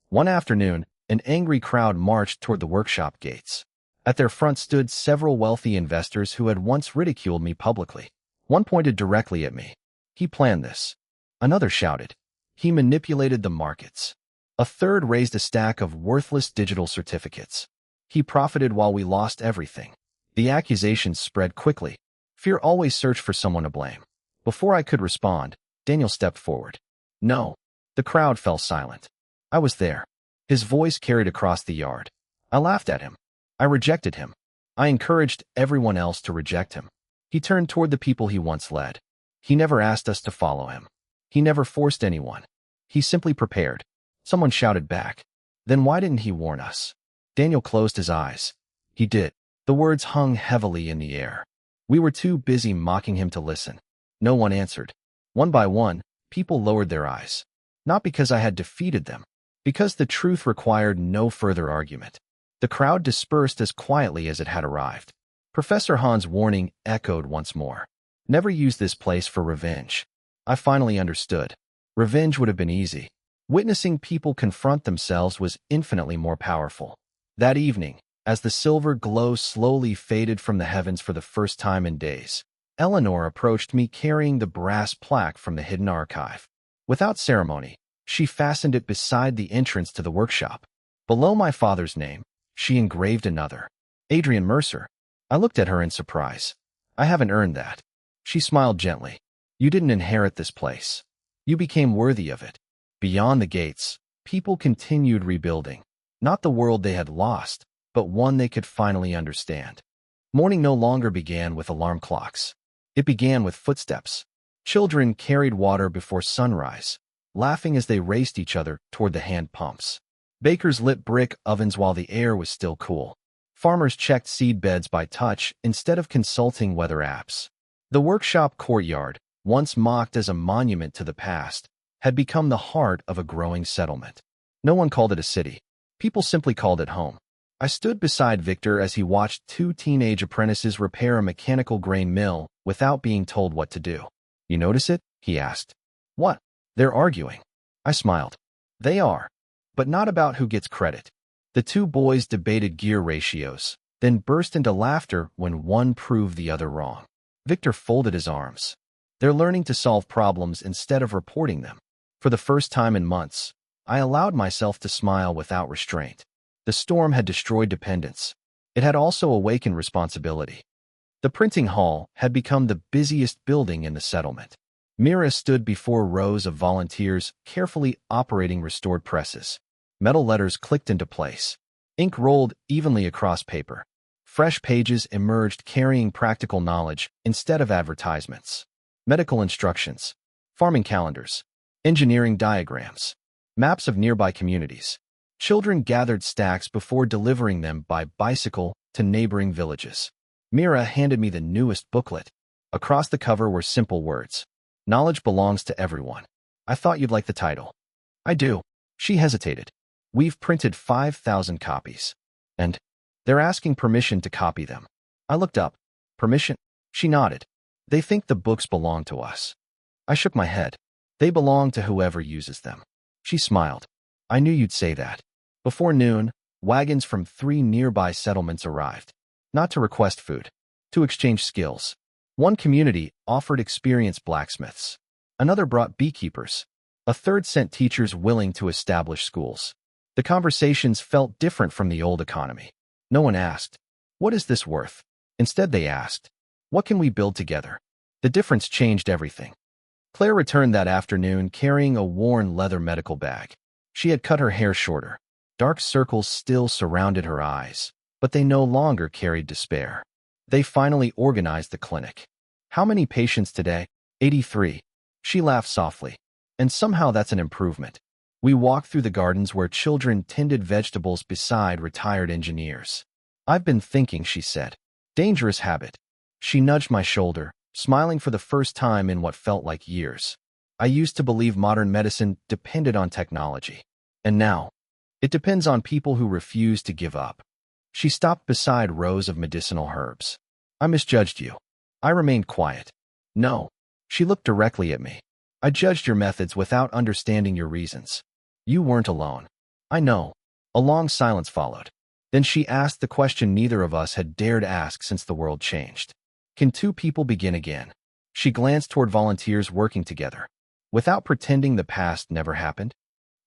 One afternoon, an angry crowd marched toward the workshop gates. At their front stood several wealthy investors who had once ridiculed me publicly. One pointed directly at me. He planned this. Another shouted. He manipulated the markets. A third raised a stack of worthless digital certificates. He profited while we lost everything. The accusations spread quickly. Fear always searched for someone to blame. Before I could respond, Daniel stepped forward. No. The crowd fell silent. I was there. His voice carried across the yard. I laughed at him. I rejected him. I encouraged everyone else to reject him. He turned toward the people he once led. He never asked us to follow him. He never forced anyone. He simply prepared. Someone shouted back. Then why didn't he warn us? Daniel closed his eyes. He did. The words hung heavily in the air. We were too busy mocking him to listen. No one answered. One by one, people lowered their eyes. Not because I had defeated them, because the truth required no further argument. The crowd dispersed as quietly as it had arrived. Professor Hahn's warning echoed once more. Never use this place for revenge. I finally understood. Revenge would have been easy. Witnessing people confront themselves was infinitely more powerful. That evening, as the silver glow slowly faded from the heavens for the first time in days, Eleanor approached me carrying the brass plaque from the hidden archive. Without ceremony, she fastened it beside the entrance to the workshop. Below my father's name, she engraved another. Adrian Mercer. I looked at her in surprise. I haven't earned that. She smiled gently. You didn't inherit this place. You became worthy of it. Beyond the gates, People continued rebuilding, not the world they had lost, but one they could finally understand. Morning no longer began with alarm clocks. It began with footsteps. Children carried water before sunrise, laughing as they raced each other toward the hand pumps. Bakers lit brick ovens while the air was still cool. Farmers checked seed beds by touch instead of consulting weather apps. The workshop courtyard, once mocked as a monument to the past, had become the heart of a growing settlement. No one called it a city. People simply called it home. I stood beside Victor as he watched two teenage apprentices repair a mechanical grain mill without being told what to do. "You notice it?" he asked. "What?" "They're arguing." I smiled. "They are, but not about who gets credit." The two boys debated gear ratios, then burst into laughter when one proved the other wrong. Victor folded his arms. "They're learning to solve problems instead of reporting them." For the first time in months, I allowed myself to smile without restraint. The storm had destroyed dependence. It had also awakened responsibility. The printing hall had become the busiest building in the settlement. Mira stood before rows of volunteers carefully operating restored presses. Metal letters clicked into place. Ink rolled evenly across paper. Fresh pages emerged carrying practical knowledge instead of advertisements. Medical instructions, farming calendars, engineering diagrams, maps of nearby communities. Children gathered stacks before delivering them by bicycle to neighboring villages. Mira handed me the newest booklet. Across the cover were simple words. "Knowledge belongs to everyone." "I thought you'd like the title." "I do." She hesitated. "We've printed 5,000 copies. And they're asking permission to copy them." I looked up. "Permission?" She nodded. "They think the books belong to us." I shook my head. "They belong to whoever uses them." She smiled. "I knew you'd say that." Before noon, wagons from 3 nearby settlements arrived. Not to request food, to exchange skills. One community offered experienced blacksmiths. Another brought beekeepers. A third sent teachers willing to establish schools. The conversations felt different from the old economy. No one asked, "What is this worth?" Instead, they asked, "What can we build together?" The difference changed everything. Claire returned that afternoon carrying a worn leather medical bag. She had cut her hair shorter. Dark circles still surrounded her eyes, but they no longer carried despair. They finally organized the clinic. "How many patients today?" 83. She laughed softly. "And somehow that's an improvement." We walked through the gardens where children tended vegetables beside retired engineers. "I've been thinking," she said. "Dangerous habit." She nudged my shoulder, smiling for the first time in what felt like years. "I used to believe modern medicine depended on technology. And now, it depends on people who refuse to give up." She stopped beside rows of medicinal herbs. "I misjudged you." I remained quiet. "No." She looked directly at me. "I judged your methods without understanding your reasons." "You weren't alone." "I know." A long silence followed. Then she asked the question neither of us had dared ask since the world changed. "Can two people begin again?" She glanced toward volunteers working together. "Without pretending the past never happened?"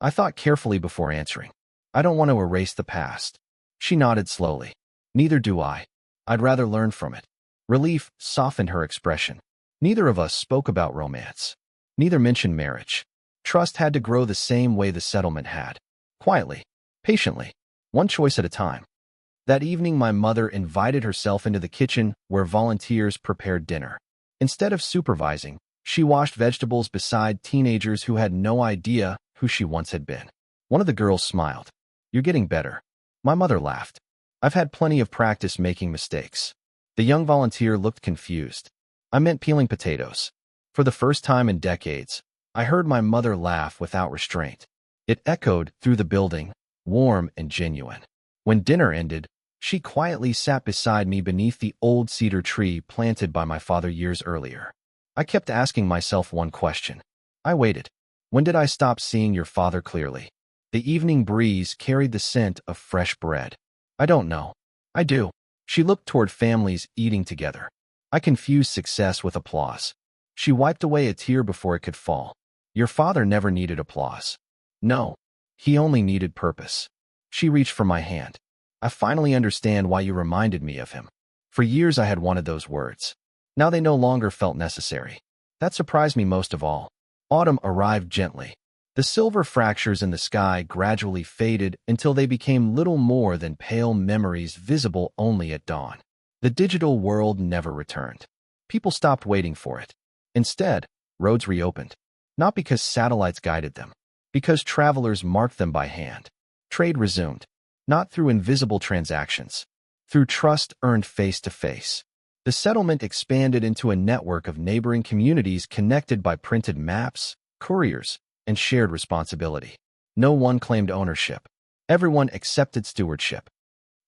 I thought carefully before answering. "I don't want to erase the past." She nodded slowly. "Neither do I. I'd rather learn from it." Relief softened her expression. Neither of us spoke about romance. Neither mentioned marriage. Trust had to grow the same way the settlement had. Quietly, patiently, one choice at a time. That evening, my mother invited herself into the kitchen where volunteers prepared dinner. Instead of supervising, she washed vegetables beside teenagers who had no idea who she once had been. One of the girls smiled. "You're getting better." My mother laughed. "I've had plenty of practice making mistakes." The young volunteer looked confused. "I meant peeling potatoes." For the first time in decades, I heard my mother laugh without restraint. It echoed through the building, warm and genuine. When dinner ended, she quietly sat beside me beneath the old cedar tree planted by my father years earlier. I kept asking myself one question. I waited. When did I stop seeing your father clearly? The evening breeze carried the scent of fresh bread. I don't know. I do. She looked toward families eating together. I confused success with applause. She wiped away a tear before it could fall. Your father never needed applause. No. He only needed purpose. She reached for my hand. I finally understand why you reminded me of him. For years I had wanted those words. Now they no longer felt necessary. That surprised me most of all. Autumn arrived gently. The The silver fractures in the sky gradually faded until they became little more than pale memories visible only at dawn. The digital world never returned. People stopped waiting for it. Instead, roads reopened. Not because satellites guided them, because travelers marked them by hand. Trade resumed, not through invisible transactions, through trust earned face to face. The settlement expanded into a network of neighboring communities connected by printed maps, couriers, and shared responsibility. No one claimed ownership. Everyone accepted stewardship.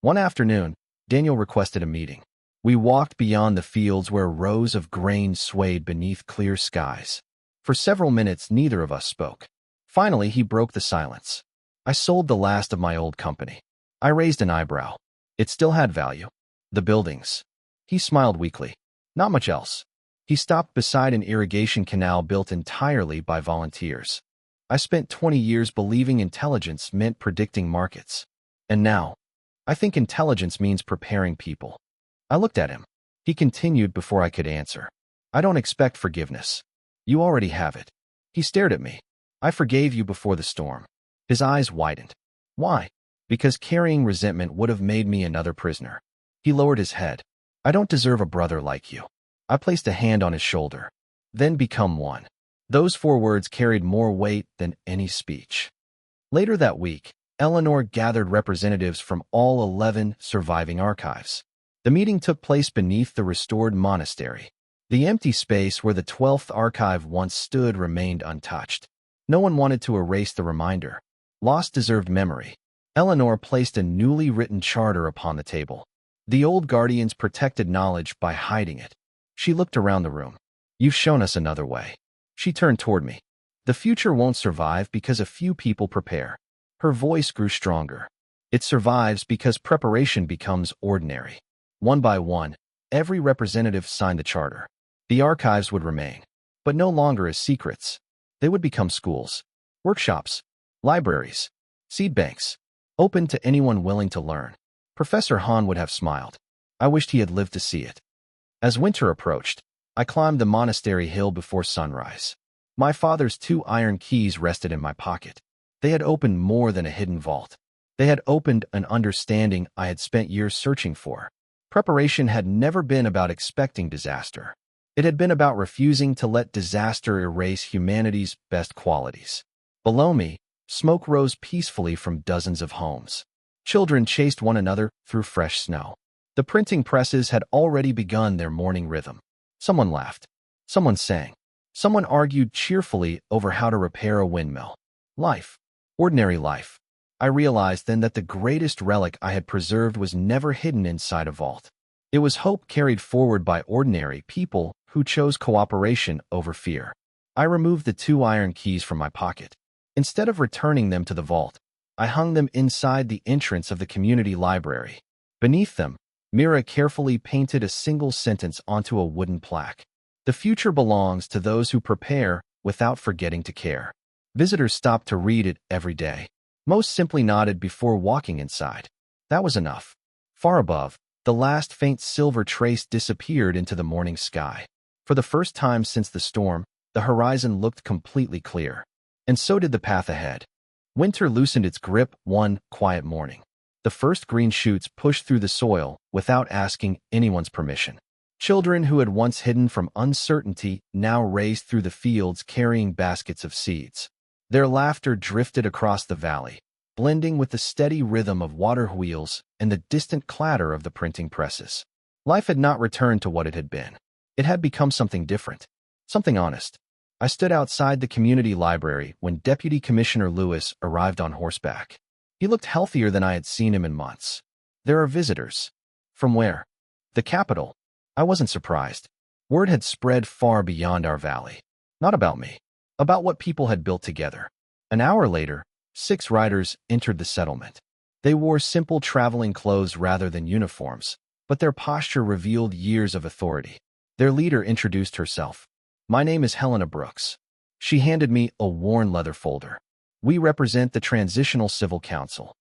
One afternoon, Daniel requested a meeting. We walked beyond the fields where rows of grain swayed beneath clear skies. For several minutes, neither of us spoke. Finally, he broke the silence. I sold the last of my old company. I raised an eyebrow. It still had value. The buildings. He smiled weakly. Not much else. He stopped beside an irrigation canal built entirely by volunteers. I spent 20 years believing intelligence meant predicting markets. And now, I think intelligence means preparing people. I looked at him. He continued before I could answer. I don't expect forgiveness. You already have it. He stared at me. I forgave you before the storm. His eyes widened. Why? Because carrying resentment would have made me another prisoner. He lowered his head. I don't deserve a brother like you. I placed a hand on his shoulder. Then become one. Those 4 words carried more weight than any speech. Later that week, Eleanor gathered representatives from all 11 surviving archives. The meeting took place beneath the restored monastery. The empty space where the 12th archive once stood remained untouched. No one wanted to erase the reminder. Lost deserved memory. Eleanor placed a newly written charter upon the table. The old guardians protected knowledge by hiding it. She looked around the room. You've shown us another way. She turned toward me. The future won't survive because a few people prepare. Her voice grew stronger. It survives because preparation becomes ordinary. One by one, every representative signed the charter. The archives would remain, but no longer as secrets. They would become schools, workshops, libraries, seed banks, open to anyone willing to learn. Professor Han would have smiled. I wished he had lived to see it. As winter approached, I climbed the monastery hill before sunrise. My father's 2 iron keys rested in my pocket. They had opened more than a hidden vault. They had opened an understanding I had spent years searching for. Preparation had never been about expecting disaster. It had been about refusing to let disaster erase humanity's best qualities. Below me, smoke rose peacefully from dozens of homes. Children chased one another through fresh snow. The printing presses had already begun their morning rhythm. Someone laughed. Someone sang. Someone argued cheerfully over how to repair a windmill. Life. Ordinary life. I realized then that the greatest relic I had preserved was never hidden inside a vault. It was hope carried forward by ordinary people who chose cooperation over fear. I removed the 2 iron keys from my pocket. Instead of returning them to the vault, I hung them inside the entrance of the community library. Beneath them, Mira carefully painted a single sentence onto a wooden plaque. The future belongs to those who prepare without forgetting to care. Visitors stopped to read it every day. Most simply nodded before walking inside. That was enough. Far above, the last faint silver trace disappeared into the morning sky. For the first time since the storm, the horizon looked completely clear. And so did the path ahead. Winter loosened its grip one quiet morning. The first green shoots pushed through the soil without asking anyone's permission. Children who had once hidden from uncertainty now raced through the fields carrying baskets of seeds. Their laughter drifted across the valley, blending with the steady rhythm of water wheels and the distant clatter of the printing presses. Life had not returned to what it had been. It had become something different, something honest. I stood outside the community library when Deputy Commissioner Lewis arrived on horseback. He looked healthier than I had seen him in months. There are visitors. From where? The capital. I wasn't surprised. Word had spread far beyond our valley. Not about me. About what people had built together. An hour later, 6 riders entered the settlement. They wore simple traveling clothes rather than uniforms, but their posture revealed years of authority. Their leader introduced herself. My name is Helena Brooks. She handed me a worn leather folder. We represent the Transitional Civil Council.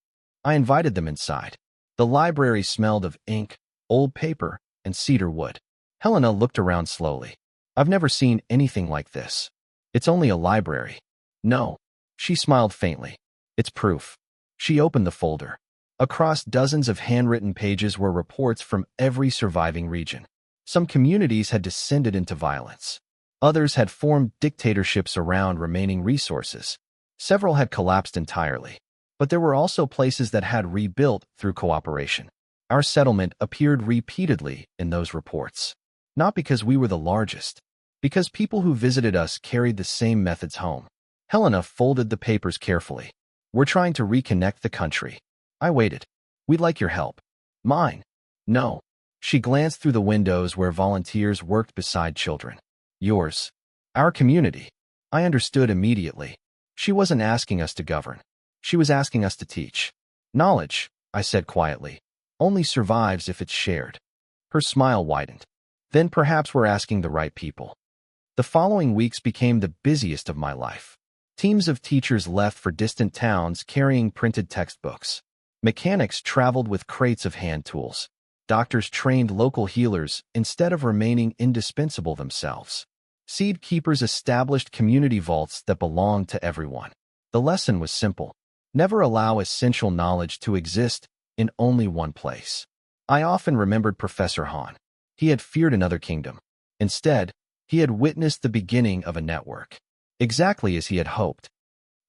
I invited them inside. The library smelled of ink, old paper, and cedar wood. Helena looked around slowly. I've never seen anything like this. It's only a library. No. She smiled faintly. It's proof. She opened the folder. Across dozens of handwritten pages were reports from every surviving region. Some communities had descended into violence. Others had formed dictatorships around remaining resources. Several had collapsed entirely. But there were also places that had rebuilt through cooperation. Our settlement appeared repeatedly in those reports. Not because we were the largest, because people who visited us carried the same methods home. Helena folded the papers carefully. We're trying to reconnect the country. I waited. We'd like your help. Mine? No. She glanced through the windows where volunteers worked beside children. Yours. Our community. I understood immediately. She wasn't asking us to govern. She was asking us to teach. Knowledge, I said quietly, only survives if it's shared. Her smile widened. Then perhaps we're asking the right people. The following weeks became the busiest of my life. Teams of teachers left for distant towns carrying printed textbooks. Mechanics traveled with crates of hand tools. Doctors trained local healers instead of remaining indispensable themselves. Seed keepers established community vaults that belonged to everyone. The lesson was simple. Never allow essential knowledge to exist in only one place. I often remembered Professor Hahn. He had feared another kingdom. Instead, he had witnessed the beginning of a network. Exactly as he had hoped.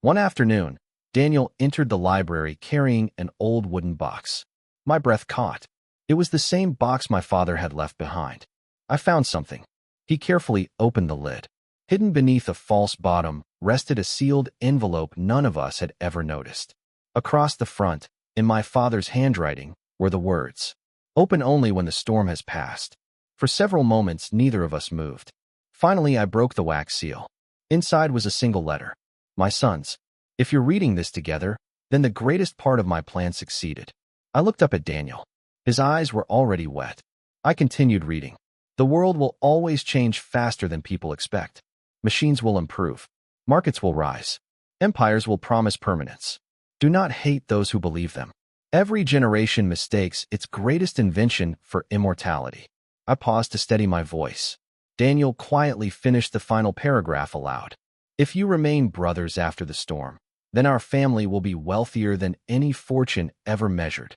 One afternoon, Daniel entered the library carrying an old wooden box. My breath caught. It was the same box my father had left behind. I found something. He carefully opened the lid. Hidden beneath a false bottom rested a sealed envelope none of us had ever noticed. Across the front, in my father's handwriting, were the words, "Open only when the storm has passed." For several moments, neither of us moved. Finally, I broke the wax seal. Inside was a single letter. My sons, if you're reading this together, then the greatest part of my plan succeeded. I looked up at Daniel. His eyes were already wet. I continued reading. The world will always change faster than people expect. Machines will improve. Markets will rise. Empires will promise permanence. Do not hate those who believe them. Every generation mistakes its greatest invention for immortality. I paused to steady my voice. Daniel quietly finished the final paragraph aloud. If you remain brothers after the storm, then our family will be wealthier than any fortune ever measured.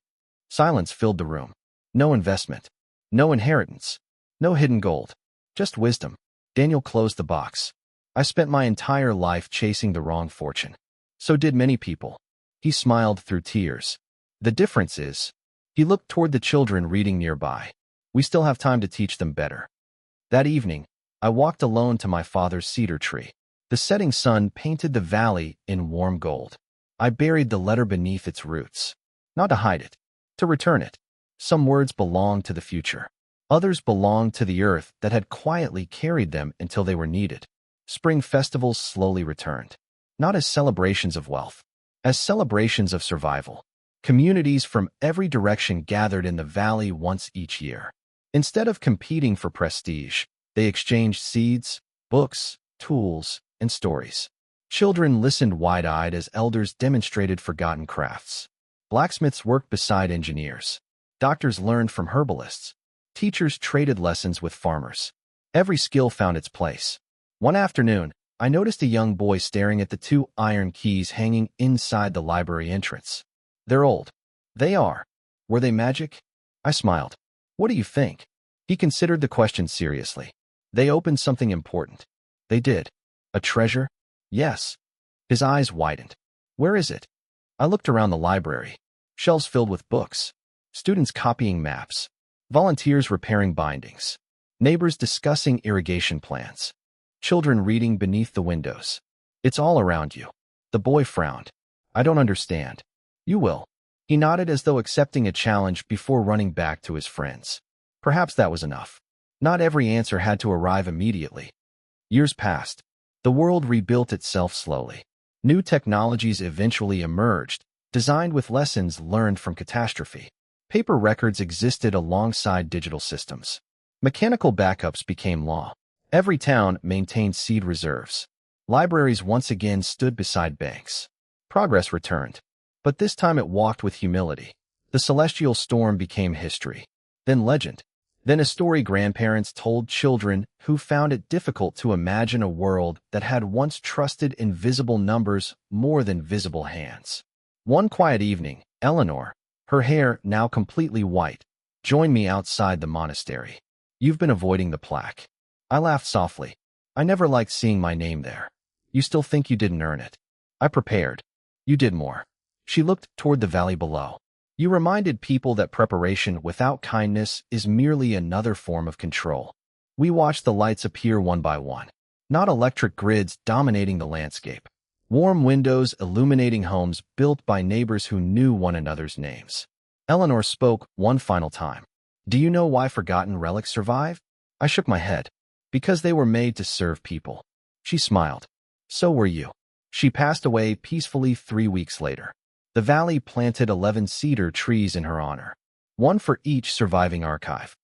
Silence filled the room. No investment. No inheritance. No hidden gold. Just wisdom. Daniel closed the box. I spent my entire life chasing the wrong fortune. So did many people. He smiled through tears. The difference is, he looked toward the children reading nearby. We still have time to teach them better. That evening, I walked alone to my father's cedar tree. The setting sun painted the valley in warm gold. I buried the letter beneath its roots. Not to hide it, to return it. Some words belonged to the future. Others belonged to the earth that had quietly carried them until they were needed. Spring festivals slowly returned. Not as celebrations of wealth, as celebrations of survival. Communities from every direction gathered in the valley once each year. Instead of competing for prestige, they exchanged seeds, books, tools, and stories. Children listened wide-eyed as elders demonstrated forgotten crafts. Blacksmiths worked beside engineers. Doctors learned from herbalists. Teachers traded lessons with farmers. Every skill found its place. One afternoon, I noticed a young boy staring at the 2 iron keys hanging inside the library entrance. They're old. They are. Were they magic? I smiled. What do you think? He considered the question seriously. They opened something important. They did. A treasure? Yes. His eyes widened. Where is it? I looked around the library. Shelves filled with books. Students copying maps. Volunteers repairing bindings. Neighbors discussing irrigation plans. Children reading beneath the windows. It's all around you. The boy frowned. I don't understand. You will. He nodded as though accepting a challenge before running back to his friends. Perhaps that was enough. Not every answer had to arrive immediately. Years passed. The world rebuilt itself slowly. New technologies eventually emerged, designed with lessons learned from catastrophe. Paper records existed alongside digital systems. Mechanical backups became law. Every town maintained seed reserves. Libraries once again stood beside banks. Progress returned. But this time it walked with humility. The celestial storm became history. Then legend. Then a story grandparents told children who found it difficult to imagine a world that had once trusted invisible numbers more than visible hands. One quiet evening, Eleanor, her hair now completely white, joined me outside the monastery. "You've been avoiding the plaque." I laughed softly. "I never liked seeing my name there." "You still think you didn't earn it?" I prepared. "You did more." She looked toward the valley below. "You reminded people that preparation without kindness is merely another form of control." We watched the lights appear one by one, not electric grids dominating the landscape. Warm windows illuminating homes built by neighbors who knew one another's names. Eleanor spoke one final time. "Do you know why forgotten relics survive?" I shook my head. "Because they were made to serve people." She smiled. "So were you." She passed away peacefully 3 weeks later. The valley planted 11 cedar trees in her honor, one for each surviving archive.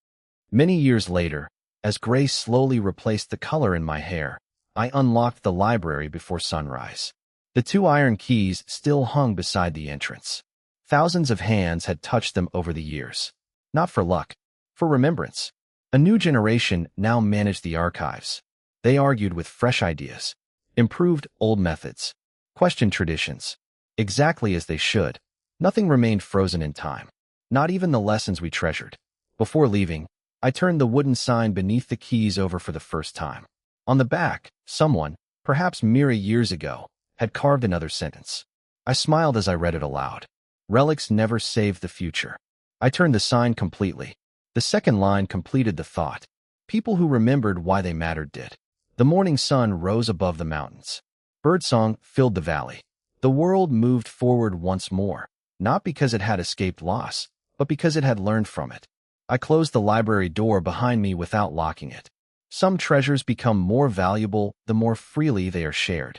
Many years later, as gray slowly replaced the color in my hair, I unlocked the library before sunrise. The 2 iron keys still hung beside the entrance. Thousands of hands had touched them over the years. Not for luck, for remembrance. A new generation now managed the archives. They argued with fresh ideas, improved old methods, questioned traditions. Exactly as they should. Nothing remained frozen in time, not even the lessons we treasured. Before leaving, I turned the wooden sign beneath the keys over for the first time. On the back, someone, perhaps mere years ago, had carved another sentence. I smiled as I read it aloud. "Relics never save the future." I turned the sign completely. The second line completed the thought. People who remembered why they mattered did. The morning sun rose above the mountains. Birdsong filled the valley. The world moved forward once more, not because it had escaped loss, but because it had learned from it. I closed the library door behind me without locking it. Some treasures become more valuable the more freely they are shared.